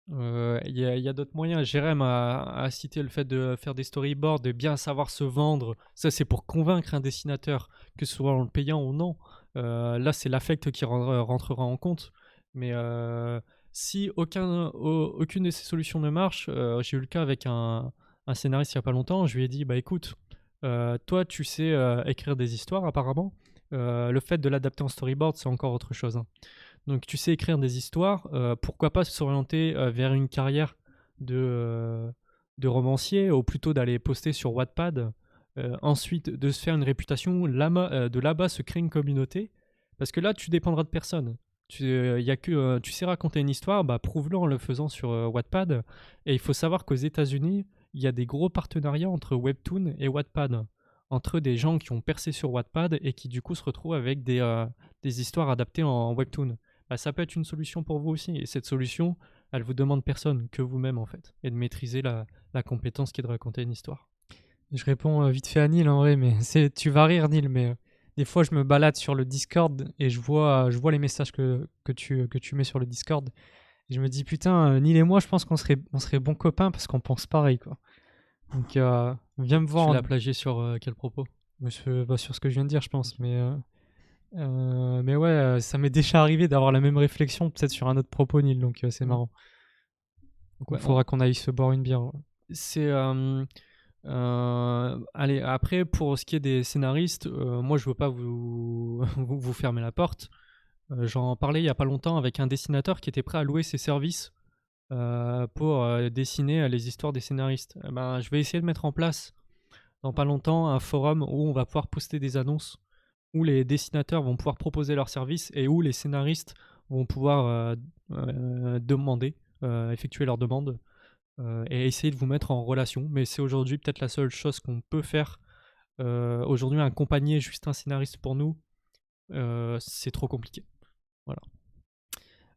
Il y a d'autres moyens. Jérém a cité le fait de faire des storyboards, de bien savoir se vendre. Ça, c'est pour convaincre un dessinateur, que ce soit en le payant ou non. Là, c'est l'affect qui rentrera en compte. Mais si aucune de ces solutions ne marche, j'ai eu le cas avec un scénariste il n'y a pas longtemps. Je lui ai dit, bah écoute, toi, tu sais écrire des histoires apparemment. Le fait de l'adapter en storyboard, c'est encore autre chose, hein. Donc tu sais écrire des histoires, pourquoi pas s'orienter vers une carrière de romancier, ou plutôt d'aller poster sur Wattpad, ensuite de se faire une réputation, de là-bas se créer une communauté, parce que là tu dépendras de personne. Tu sais raconter une histoire, bah prouve-le en le faisant sur Wattpad. Et il faut savoir qu'aux États-Unis, il y a des gros partenariats entre Webtoon et Wattpad, entre des gens qui ont percé sur Wattpad et qui du coup se retrouvent avec des histoires adaptées en Webtoon. Bah, ça peut être une solution pour vous aussi. Et cette solution, elle vous demande personne, que vous-même en fait, et de maîtriser la compétence qui est de raconter une histoire. Je réponds vite fait à Neil en vrai, mais tu vas rire Neil, mais des fois je me balade sur le Discord et je vois les messages que tu mets sur le Discord. Et je me dis putain, Neil et moi je pense qu'on serait bons copains parce qu'on pense pareil quoi. Donc viens me voir. Tu l'as plagié sur quel propos? Sur ce que je viens de dire je pense, mais ouais, ça m'est déjà arrivé d'avoir la même réflexion peut-être sur un autre propos Neil, donc c'est marrant. Donc il faudra qu'on aille se boire une bière. Ouais. C'est allez, après pour ce qui est des scénaristes, moi je veux pas vous fermer la porte. J'en parlais il y a pas longtemps avec un dessinateur qui était prêt à louer ses services pour dessiner les histoires des scénaristes. Ben, je vais essayer de mettre en place dans pas longtemps un forum où on va pouvoir poster des annonces, où les dessinateurs vont pouvoir proposer leurs services et où les scénaristes vont pouvoir effectuer leurs demandes et essayer de vous mettre en relation. Mais c'est aujourd'hui peut-être la seule chose qu'on peut faire. Aujourd'hui, accompagner juste un scénariste pour nous, c'est trop compliqué. Voilà.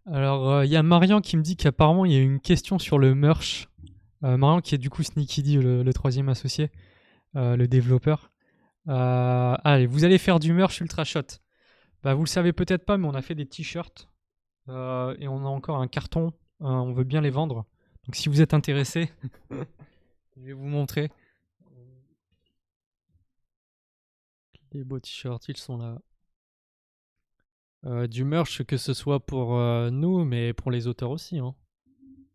Alors, il y a Marian qui me dit qu'apparemment il y a une question sur le merch. Marian qui est du coup Sneaky D, le troisième associé, le développeur. Allez, vous allez faire du merch Ultra Shot. Bah, vous le savez peut-être pas, mais on a fait des t-shirts et on a encore un carton. On veut bien les vendre. Donc si vous êtes intéressé, je vais vous montrer. Les beaux t-shirts, ils sont là. Du merch, que ce soit pour nous, mais pour les auteurs aussi, hein.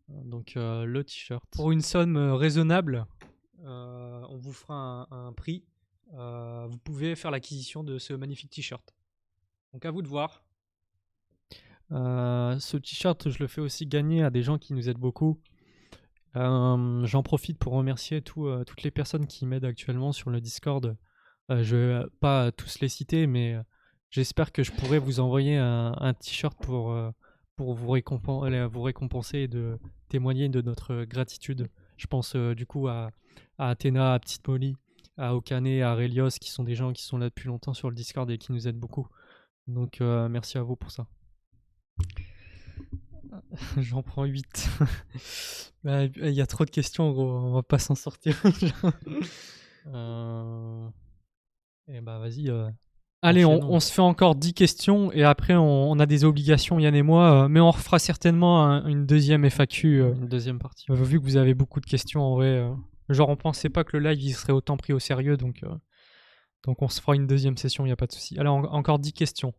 Donc le t-shirt. Pour une somme raisonnable, on vous fera un prix. Vous pouvez faire l'acquisition de ce magnifique t-shirt. Donc à vous de voir. Ce t-shirt, je le fais aussi gagner à des gens qui nous aident beaucoup. J'en profite pour remercier toutes les personnes qui m'aident actuellement sur le Discord. Je vais pas tous les citer, mais j'espère que je pourrai vous envoyer un t-shirt pour vous récompenser et de témoigner de notre gratitude. Je pense du coup à Athéna, à Petite Molly, à Okane, à Aurelios, qui sont des gens qui sont là depuis longtemps sur le Discord et qui nous aident beaucoup. Donc merci à vous pour ça. J'en prends 8. Il y a trop de questions, gros. On va pas s'en sortir. Et bah vas-y. Allez, on se fait encore 10 questions et après on a des obligations, Yann et moi, mais on refera certainement une deuxième FAQ. Une deuxième partie. Vu que vous avez beaucoup de questions en vrai. Genre on pensait pas que le live il serait autant pris au sérieux, donc on se fera une deuxième session, il n'y a pas de souci. Alors encore 10 questions.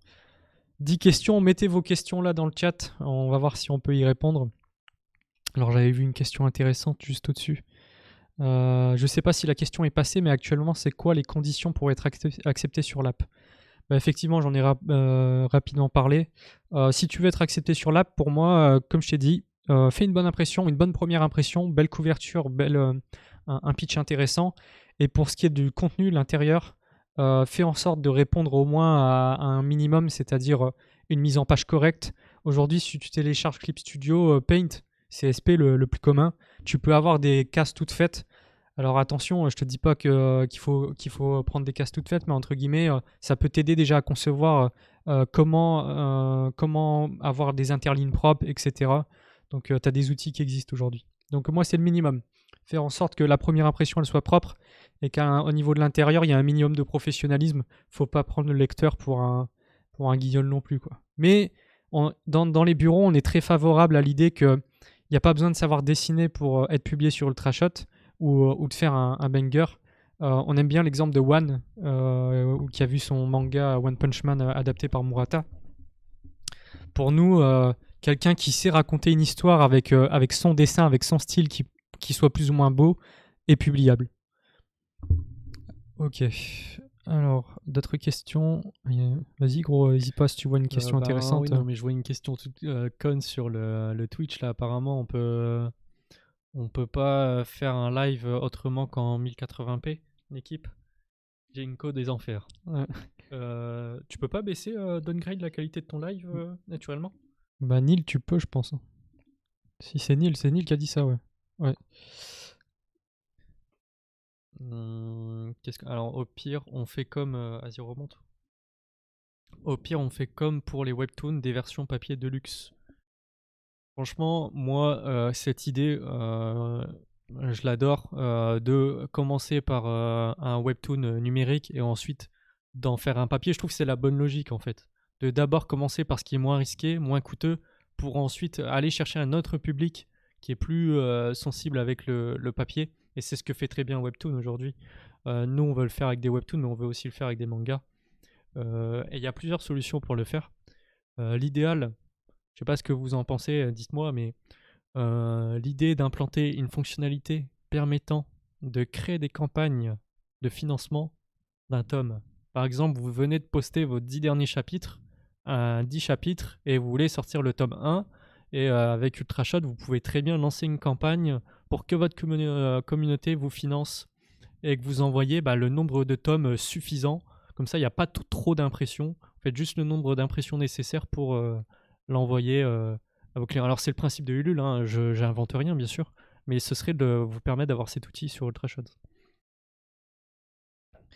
10 questions. Mettez vos questions là dans le chat. On va voir si on peut y répondre. Alors j'avais vu une question intéressante juste au-dessus. Je ne sais pas si la question est passée, mais actuellement, c'est quoi les conditions pour être accepté sur l'app? Bah, effectivement, j'en ai rapidement parlé. Si tu veux être accepté sur l'app, pour moi, comme je t'ai dit, fais une bonne impression, une bonne première impression, belle couverture, un pitch intéressant. Et pour ce qui est du contenu, l'intérieur, fais en sorte de répondre au moins à un minimum, c'est-à-dire une mise en page correcte. Aujourd'hui, si tu télécharges Clip Studio, Paint, CSP le plus commun, tu peux avoir des cases toutes faites. Alors attention, je te dis pas qu'il faut prendre des cases toutes faites, mais entre guillemets, ça peut t'aider déjà à concevoir comment avoir des interlignes propres, etc. Donc tu as des outils qui existent aujourd'hui. Donc moi, c'est le minimum. Faire en sorte que la première impression, elle soit propre et qu'au niveau de l'intérieur, il y a un minimum de professionnalisme. Faut pas prendre le lecteur pour un guignol non plus, quoi. Mais dans les bureaux, on est très favorable à l'idée qu'il n'y a pas besoin de savoir dessiner pour être publié sur Ultrashot ou de faire un banger. On aime bien l'exemple de One, qui a vu son manga One Punch Man adapté par Murata. Pour nous, quelqu'un qui sait raconter une histoire avec son dessin, avec son style qui soit plus ou moins beau, est publiable. Ok. Alors, d'autres questions? Vas-y gros, n'hésite pas si tu vois une question intéressante. Oui, non, mais je vois une question toute conne sur le Twitch là. Apparemment, on peut pas faire un live autrement qu'en 1080p, l'équipe. J'ai une code des enfers. Ouais. Tu peux pas baisser downgrade la qualité de ton live naturellement? Bah Neil, tu peux, je pense. Si c'est Neil qui a dit ça, ouais. Ouais. Alors au pire, on fait comme vas-y, remonte. Au pire, on fait comme pour les webtoons des versions papier de luxe. Franchement, moi, cette idée, je l'adore, de commencer par un webtoon numérique et ensuite d'en faire un papier. Je trouve que c'est la bonne logique en fait. De d'abord commencer par ce qui est moins risqué, moins coûteux, pour ensuite aller chercher un autre public qui est plus sensible avec le papier. Et c'est ce que fait très bien Webtoon aujourd'hui. Nous, on veut le faire avec des webtoons, mais on veut aussi le faire avec des mangas. Et il y a plusieurs solutions pour le faire. L'idéal, je sais pas ce que vous en pensez, dites-moi, mais l'idée d'implanter une fonctionnalité permettant de créer des campagnes de financement d'un tome. Par exemple, vous venez de poster vos 10 derniers chapitres, 10 chapitres, et vous voulez sortir le tome 1, et avec Ultrashot, vous pouvez très bien lancer une campagne pour que votre communauté vous finance et que vous envoyez le nombre de tomes suffisant. Comme ça, il n'y a pas trop d'impressions. Vous faites juste le nombre d'impressions nécessaires pour l'envoyer à vos clients. Alors, c'est le principe de Ulule, hein. Je n'invente rien, bien sûr, mais ce serait de vous permettre d'avoir cet outil sur Ultrashot.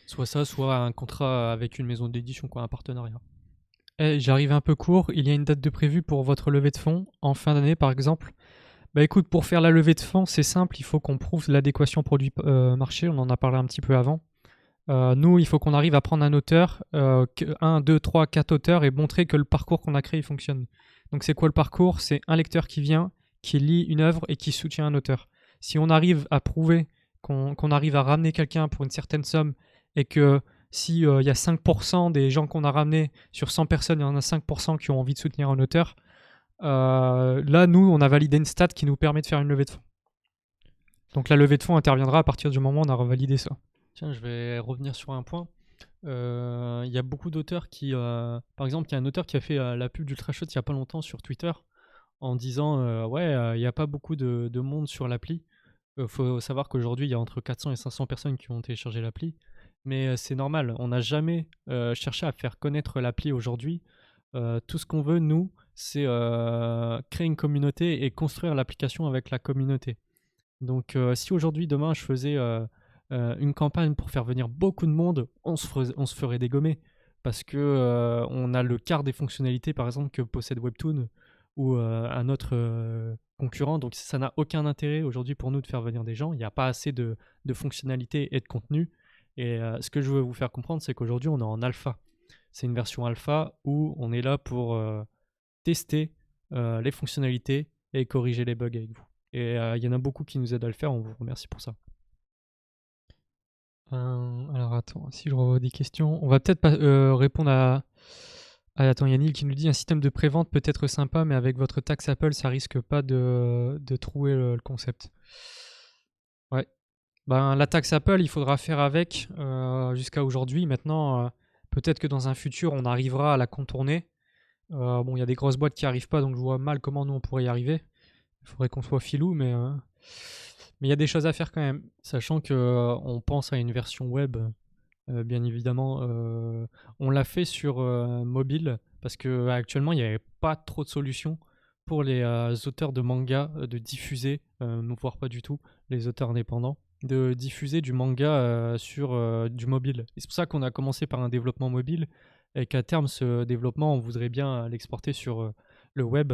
Soit ça, soit un contrat avec une maison d'édition, quoi, un partenariat. J'arrive un peu court. Il y a une date de prévue pour votre levée de fonds en fin d'année, par exemple. Bah écoute, pour faire la levée de fonds, c'est simple. Il faut qu'on prouve l'adéquation produit-marché. On en a parlé un petit peu avant. Nous, il faut qu'on arrive à prendre un auteur, 1, 2, 3, 4 auteurs et montrer que le parcours qu'on a créé fonctionne. Donc c'est quoi le parcours? C'est un lecteur qui vient, qui lit une œuvre et qui soutient un auteur. Si on arrive à prouver qu'on arrive à ramener quelqu'un pour une certaine somme et que si y a 5% des gens qu'on a ramenés sur 100 personnes, il y en a 5% qui ont envie de soutenir un auteur, là, nous, on a validé une stat qui nous permet de faire une levée de fonds. Donc la levée de fonds interviendra à partir du moment où on a revalidé ça. Tiens, je vais revenir sur un point. Il y a beaucoup d'auteurs qui... par exemple, il y a un auteur qui a fait la pub d'Ultrashot il n'y a pas longtemps sur Twitter en disant ouais, il n'y a pas beaucoup de monde sur l'appli. Faut savoir qu'aujourd'hui, il y a entre 400 et 500 personnes qui ont téléchargé l'appli. Mais c'est normal, on n'a jamais cherché à faire connaître l'appli aujourd'hui. Tout ce qu'on veut, nous, c'est créer une communauté et construire l'application avec la communauté. Donc si aujourd'hui, demain, je faisais une campagne pour faire venir beaucoup de monde, on se ferait dégommer. Parce que on a le quart des fonctionnalités, par exemple, que possède Webtoon ou un autre concurrent. Donc ça n'a aucun intérêt aujourd'hui pour nous de faire venir des gens. Il n'y a pas assez de fonctionnalités et de contenu. Et ce que je veux vous faire comprendre, c'est qu'aujourd'hui, on est en alpha. C'est une version alpha où on est là pour tester les fonctionnalités et corriger les bugs avec vous. Et il y en a beaucoup qui nous aident à le faire, on vous remercie pour ça. Alors attends, si je revois des questions, on va peut-être répondre Ah, attends, Yannick qui nous dit un système de prévente peut être sympa, mais avec votre taxe Apple, ça risque pas de trouer le concept. Ouais. Ben, la taxe Apple, il faudra faire avec jusqu'à aujourd'hui. Maintenant, peut-être que dans un futur, on arrivera à la contourner. Bon, il y a des grosses boîtes qui n'y arrivent pas, donc je vois mal comment nous on pourrait y arriver. Il faudrait qu'on soit filou, mais il y a des choses à faire quand même. Sachant que on pense à une version web, bien évidemment. On l'a fait sur mobile parce que actuellement il n'y avait pas trop de solutions pour les auteurs de manga de diffuser, voire pas du tout, les auteurs indépendants, de diffuser du manga sur du mobile. Et c'est pour ça qu'on a commencé par un développement mobile et qu'à terme ce développement on voudrait bien l'exporter sur le web.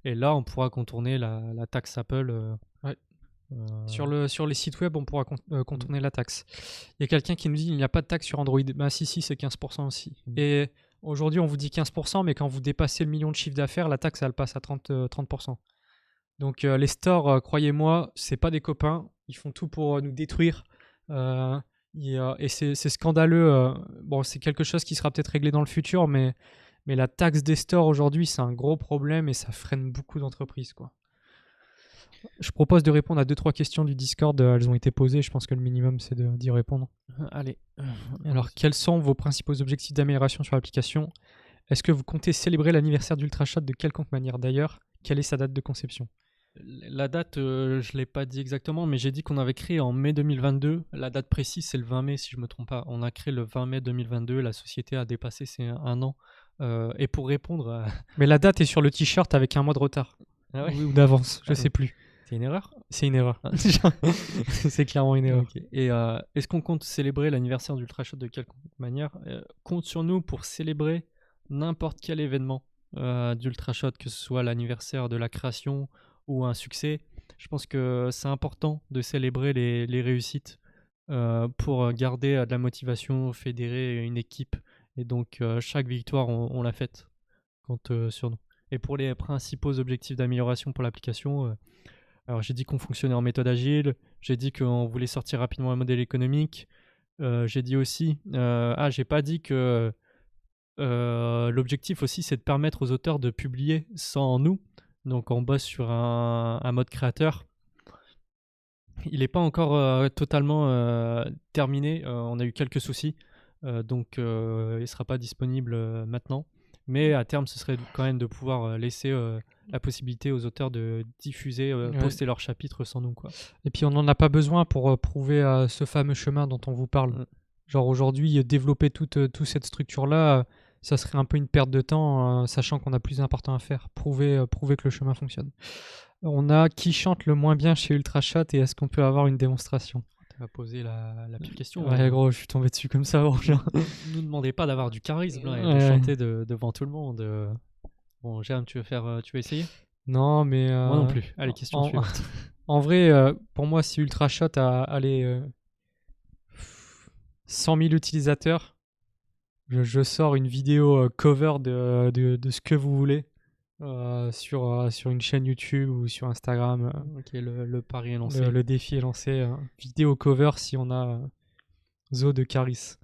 Et là on pourra contourner la taxe Apple. Ouais. euh, Sur les sites web, on pourra contourner la taxe. Il y a quelqu'un qui nous dit il n'y a pas de taxe sur Android. Bah si, c'est 15% aussi. Et aujourd'hui, on vous dit 15%, mais quand vous dépassez le million de chiffre d'affaires, la taxe, elle passe à 30%. Donc les stores, croyez-moi, c'est pas des copains. Ils font tout pour nous détruire. Euh, et c'est scandaleux. Bon, c'est quelque chose qui sera peut-être réglé dans le futur, mais la taxe des stores aujourd'hui, c'est un gros problème et ça freine beaucoup d'entreprises, quoi. Je propose de répondre à 2-3 questions du Discord. Elles ont été posées. Je pense que le minimum, c'est d'y répondre. Allez. Alors, quels sont vos principaux objectifs d'amélioration sur l'application? Est-ce que vous comptez célébrer l'anniversaire d'Ultrashot de quelconque manière? D'ailleurs, quelle est sa date de conception? La date, je ne l'ai pas dit exactement, mais j'ai dit qu'on avait créé en mai 2022. La date précise, c'est le 20 mai, si je ne me trompe pas. On a créé le 20 mai 2022. La société a dépassé ses un an. Et pour répondre à... Mais la date est sur le t-shirt avec un mois de retard. Ah ouais. Ou d'avance, je sais plus. C'est une erreur? C'est une erreur. Ah. C'est clairement une erreur. Ok. Et est-ce qu'on compte célébrer l'anniversaire d'Ultrashot de quelconque manière? Compte sur nous pour célébrer n'importe quel événement d'Ultrashot, que ce soit l'anniversaire de la création ou un succès. Je pense que c'est important de célébrer les réussites pour garder de la motivation, fédérer une équipe. Et donc, chaque victoire, on la fête. Compte sur nous. Et pour les principaux objectifs d'amélioration pour l'application, alors j'ai dit qu'on fonctionnait en méthode agile, j'ai dit qu'on voulait sortir rapidement un modèle économique, j'ai dit aussi... j'ai pas dit que l'objectif aussi, c'est de permettre aux auteurs de publier sans nous. Donc on bosse sur un mode créateur. Il n'est pas encore totalement terminé. On a eu quelques soucis. Donc il ne sera pas disponible maintenant. Mais à terme, ce serait quand même de pouvoir laisser la possibilité aux auteurs de diffuser, poster leurs chapitres sans nous, quoi. Et puis on n'en a pas besoin pour prouver ce fameux chemin dont on vous parle. Genre aujourd'hui, développer toute cette structure-là, ça serait un peu une perte de temps, sachant qu'on a plus important à faire. Prouver que le chemin fonctionne. On a qui chante le moins bien chez Ultrashot et est-ce qu'on peut avoir une démonstration? Tu vas poser la pire question. Ouais, gros, je suis tombé dessus comme ça. Ne nous demandez pas d'avoir du charisme et de chanter devant tout le monde. Bon, Jérôme, tu veux essayer? Non, mais... Moi non plus. Allez, question suivante. En vrai, pour moi, si Ultrashot a 100 000 utilisateurs, je sors une vidéo cover de ce que vous voulez sur une chaîne YouTube ou sur Instagram. Ok, le pari est lancé. Le défi est lancé. Vidéo cover si on a Zo de Caris.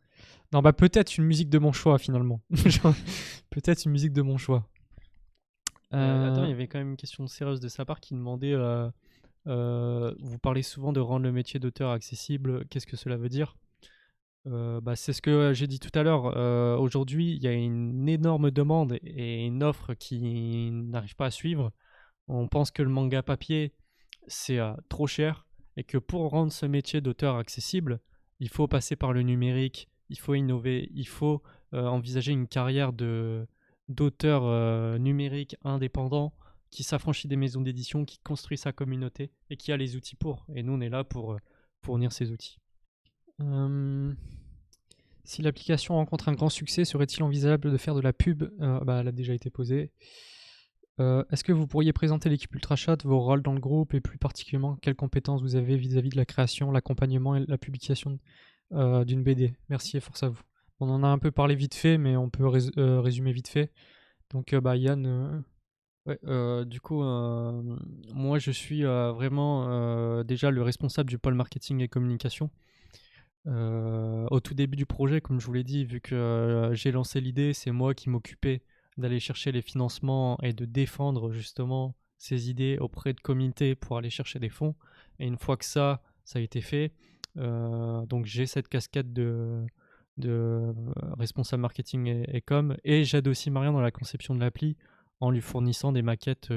Non, bah peut-être une musique de mon choix finalement. Peut-être une musique de mon choix. Attends, il y avait quand même une question sérieuse de sa part qui demandait vous parlez souvent de rendre le métier d'auteur accessible, qu'est-ce que cela veut dire? C'est ce que j'ai dit tout à l'heure. Aujourd'hui, il y a une énorme demande et une offre qui n'arrive pas à suivre. On pense que le manga papier, c'est trop cher et que pour rendre ce métier d'auteur accessible, il faut passer par le numérique, il faut innover, il faut envisager une carrière d'auteur numérique indépendant qui s'affranchit des maisons d'édition, qui construit sa communauté et qui a les outils pour. Et nous, on est là pour fournir ces outils. Si l'application rencontre un grand succès, serait-il envisageable de faire de la pub? Elle a déjà été posée. Est-ce que vous pourriez présenter l'équipe Ultrashot, vos rôles dans le groupe et plus particulièrement quelles compétences vous avez vis-à-vis de la création, l'accompagnement et la publication d'une BD? Merci et force à vous. On en a un peu parlé vite fait, mais on peut résumer vite fait. Donc Yann... Du coup, moi je suis vraiment déjà le responsable du pôle marketing et communication. Au tout début du projet, comme je vous l'ai dit, vu que j'ai lancé l'idée, c'est moi qui m'occupais d'aller chercher les financements et de défendre justement ses idées auprès de communautés pour aller chercher des fonds. Et une fois que ça a été fait, donc j'ai cette casquette de responsable marketing et com, et j'aide aussi Marian dans la conception de l'appli en lui fournissant des maquettes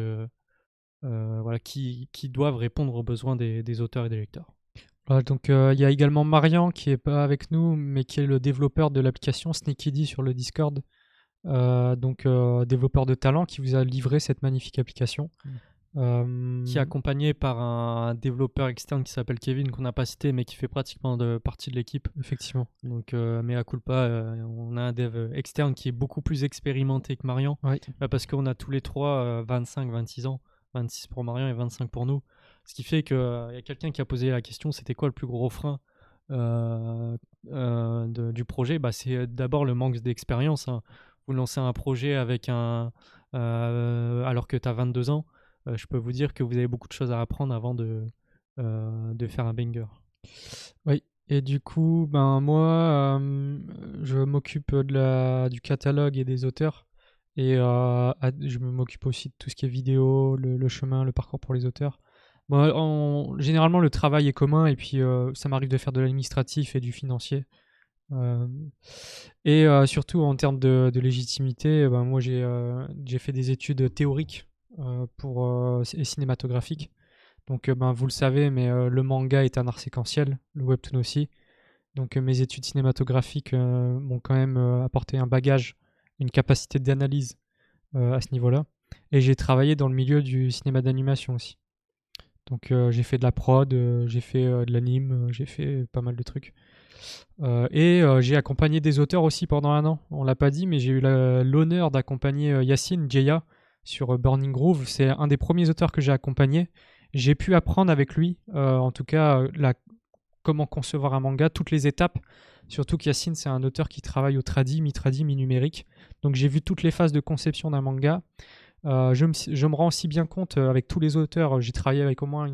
voilà, qui doivent répondre aux besoins des auteurs et des lecteurs. Voilà, donc il y a également Marian qui est pas avec nous, mais qui est le développeur de l'application Sneaky sur le Discord. Donc développeur de talent qui vous a livré cette magnifique application. Qui est accompagné par un développeur externe qui s'appelle Kevin, qu'on n'a pas cité, mais qui fait pratiquement partie de l'équipe. Effectivement. Donc, mea culpa, on a un dev externe qui est beaucoup plus expérimenté que Marian, Oui. parce qu'on a tous les trois 25, 26 ans, 26 pour Marian et 25 pour nous. Ce qui fait qu'il y a quelqu'un qui a posé la question, c'était quoi le plus gros frein du projet? C'est d'abord le manque d'expérience. Hein. Vous lancez un projet avec alors que tu as 22 ans, je peux vous dire que vous avez beaucoup de choses à apprendre avant de faire un banger. Oui, et du coup, moi, je m'occupe du catalogue et des auteurs. Et je m'occupe aussi de tout ce qui est vidéo, le chemin, le parcours pour les auteurs. Généralement, le travail est commun, et puis ça m'arrive de faire de l'administratif et du financier. Et surtout en termes de légitimité, moi j'ai fait des études théoriques et cinématographiques. Donc vous le savez, mais le manga est un art séquentiel, le webtoon aussi. Donc mes études cinématographiques m'ont quand même apporté un bagage, une capacité d'analyse à ce niveau-là. Et j'ai travaillé dans le milieu du cinéma d'animation aussi. Donc j'ai fait de la prod, j'ai fait de l'anime, j'ai fait pas mal de trucs. Et j'ai accompagné des auteurs aussi pendant 1 an. On l'a pas dit, mais j'ai eu l'honneur d'accompagner Yacine Djeya sur Burning Groove. C'est un des premiers auteurs que j'ai accompagné. J'ai pu apprendre avec lui, en tout cas, comment concevoir un manga, toutes les étapes. Surtout qu'Yacine, c'est un auteur qui travaille au tradi, mi-numérique. Donc j'ai vu toutes les phases de conception d'un manga. Je me rends aussi bien compte avec tous les auteurs. J'ai travaillé avec au moins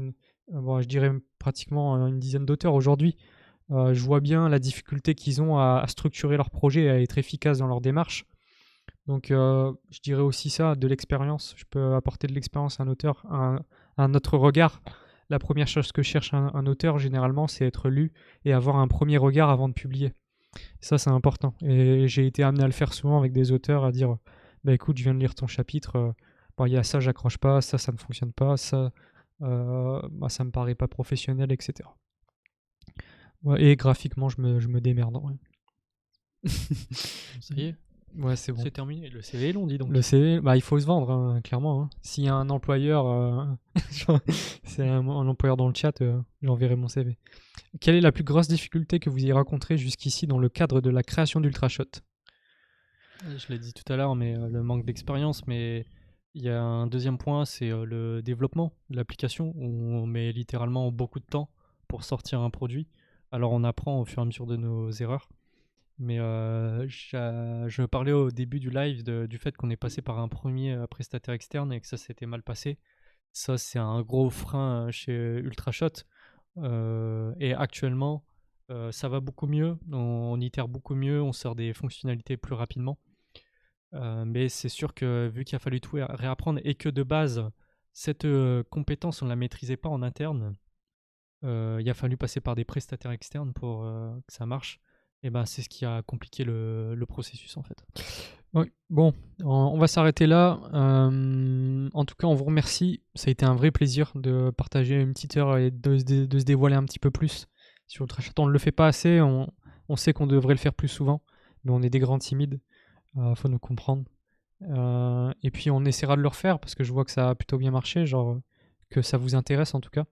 je dirais pratiquement une dizaine d'auteurs aujourd'hui. Je vois bien la difficulté qu'ils ont à structurer leur projet et à être efficace dans leur démarche. Donc je dirais aussi ça, de l'expérience. Je peux apporter de l'expérience à un auteur, un autre regard. La première chose que cherche un auteur, généralement, c'est être lu et avoir un premier regard avant de publier. Ça, c'est important. Et j'ai été amené à le faire souvent avec des auteurs, à dire écoute, je viens de lire ton chapitre, il y a ça, j'accroche pas, ça ne fonctionne pas, ça me paraît pas professionnel, etc. Ouais, et graphiquement, je me démerde. Ouais. Ça y est, ouais, c'est bon. C'est terminé. Le CV est long, dis donc. Le CV, il faut se vendre, hein, clairement. Hein. S'il y a un employeur, c'est un employeur dans le chat, j'enverrai mon CV. Quelle est la plus grosse difficulté que vous ayez rencontrée jusqu'ici dans le cadre de la création d'Ultrashot? Je l'ai dit tout à l'heure, mais le manque d'expérience. Mais il y a un deuxième point, c'est le développement de l'application, où on met littéralement beaucoup de temps pour sortir un produit. Alors on apprend au fur et à mesure de nos erreurs. Mais je parlais au début du live du fait qu'on est passé par un premier prestataire externe et que ça s'était mal passé. Ça, c'est un gros frein chez Ultrashot. Et actuellement, ça va beaucoup mieux. On itère beaucoup mieux, on sort des fonctionnalités plus rapidement. Mais c'est sûr que vu qu'il a fallu tout réapprendre et que de base, cette compétence, on ne la maîtrisait pas en interne, il a fallu passer par des prestataires externes pour que ça marche. Et c'est ce qui a compliqué le processus en fait. Oui, bon, on va s'arrêter là. En tout cas, on vous remercie. Ça a été un vrai plaisir de partager une petite heure et de se dévoiler un petit peu plus sur Ultrashot. On ne le fait pas assez, on sait qu'on devrait le faire plus souvent, mais on est des grands timides. Faut nous comprendre. Et puis on essaiera de le refaire parce que je vois que ça a plutôt bien marché, genre que ça vous intéresse en tout cas.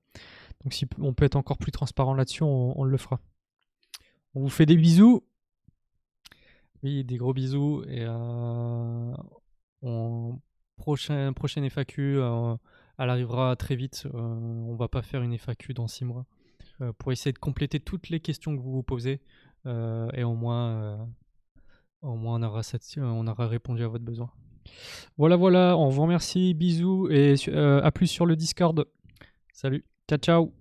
Donc si on peut être encore plus transparent là-dessus, on le fera. On vous fait des bisous. Oui, des gros bisous. Et prochaine FAQ, elle arrivera très vite. On va pas faire une FAQ dans 6 mois. Pour essayer de compléter toutes les questions que vous vous posez. Et au moins on aura répondu à votre besoin. Voilà, on vous remercie, bisous et à plus sur le Discord. Salut. Ciao.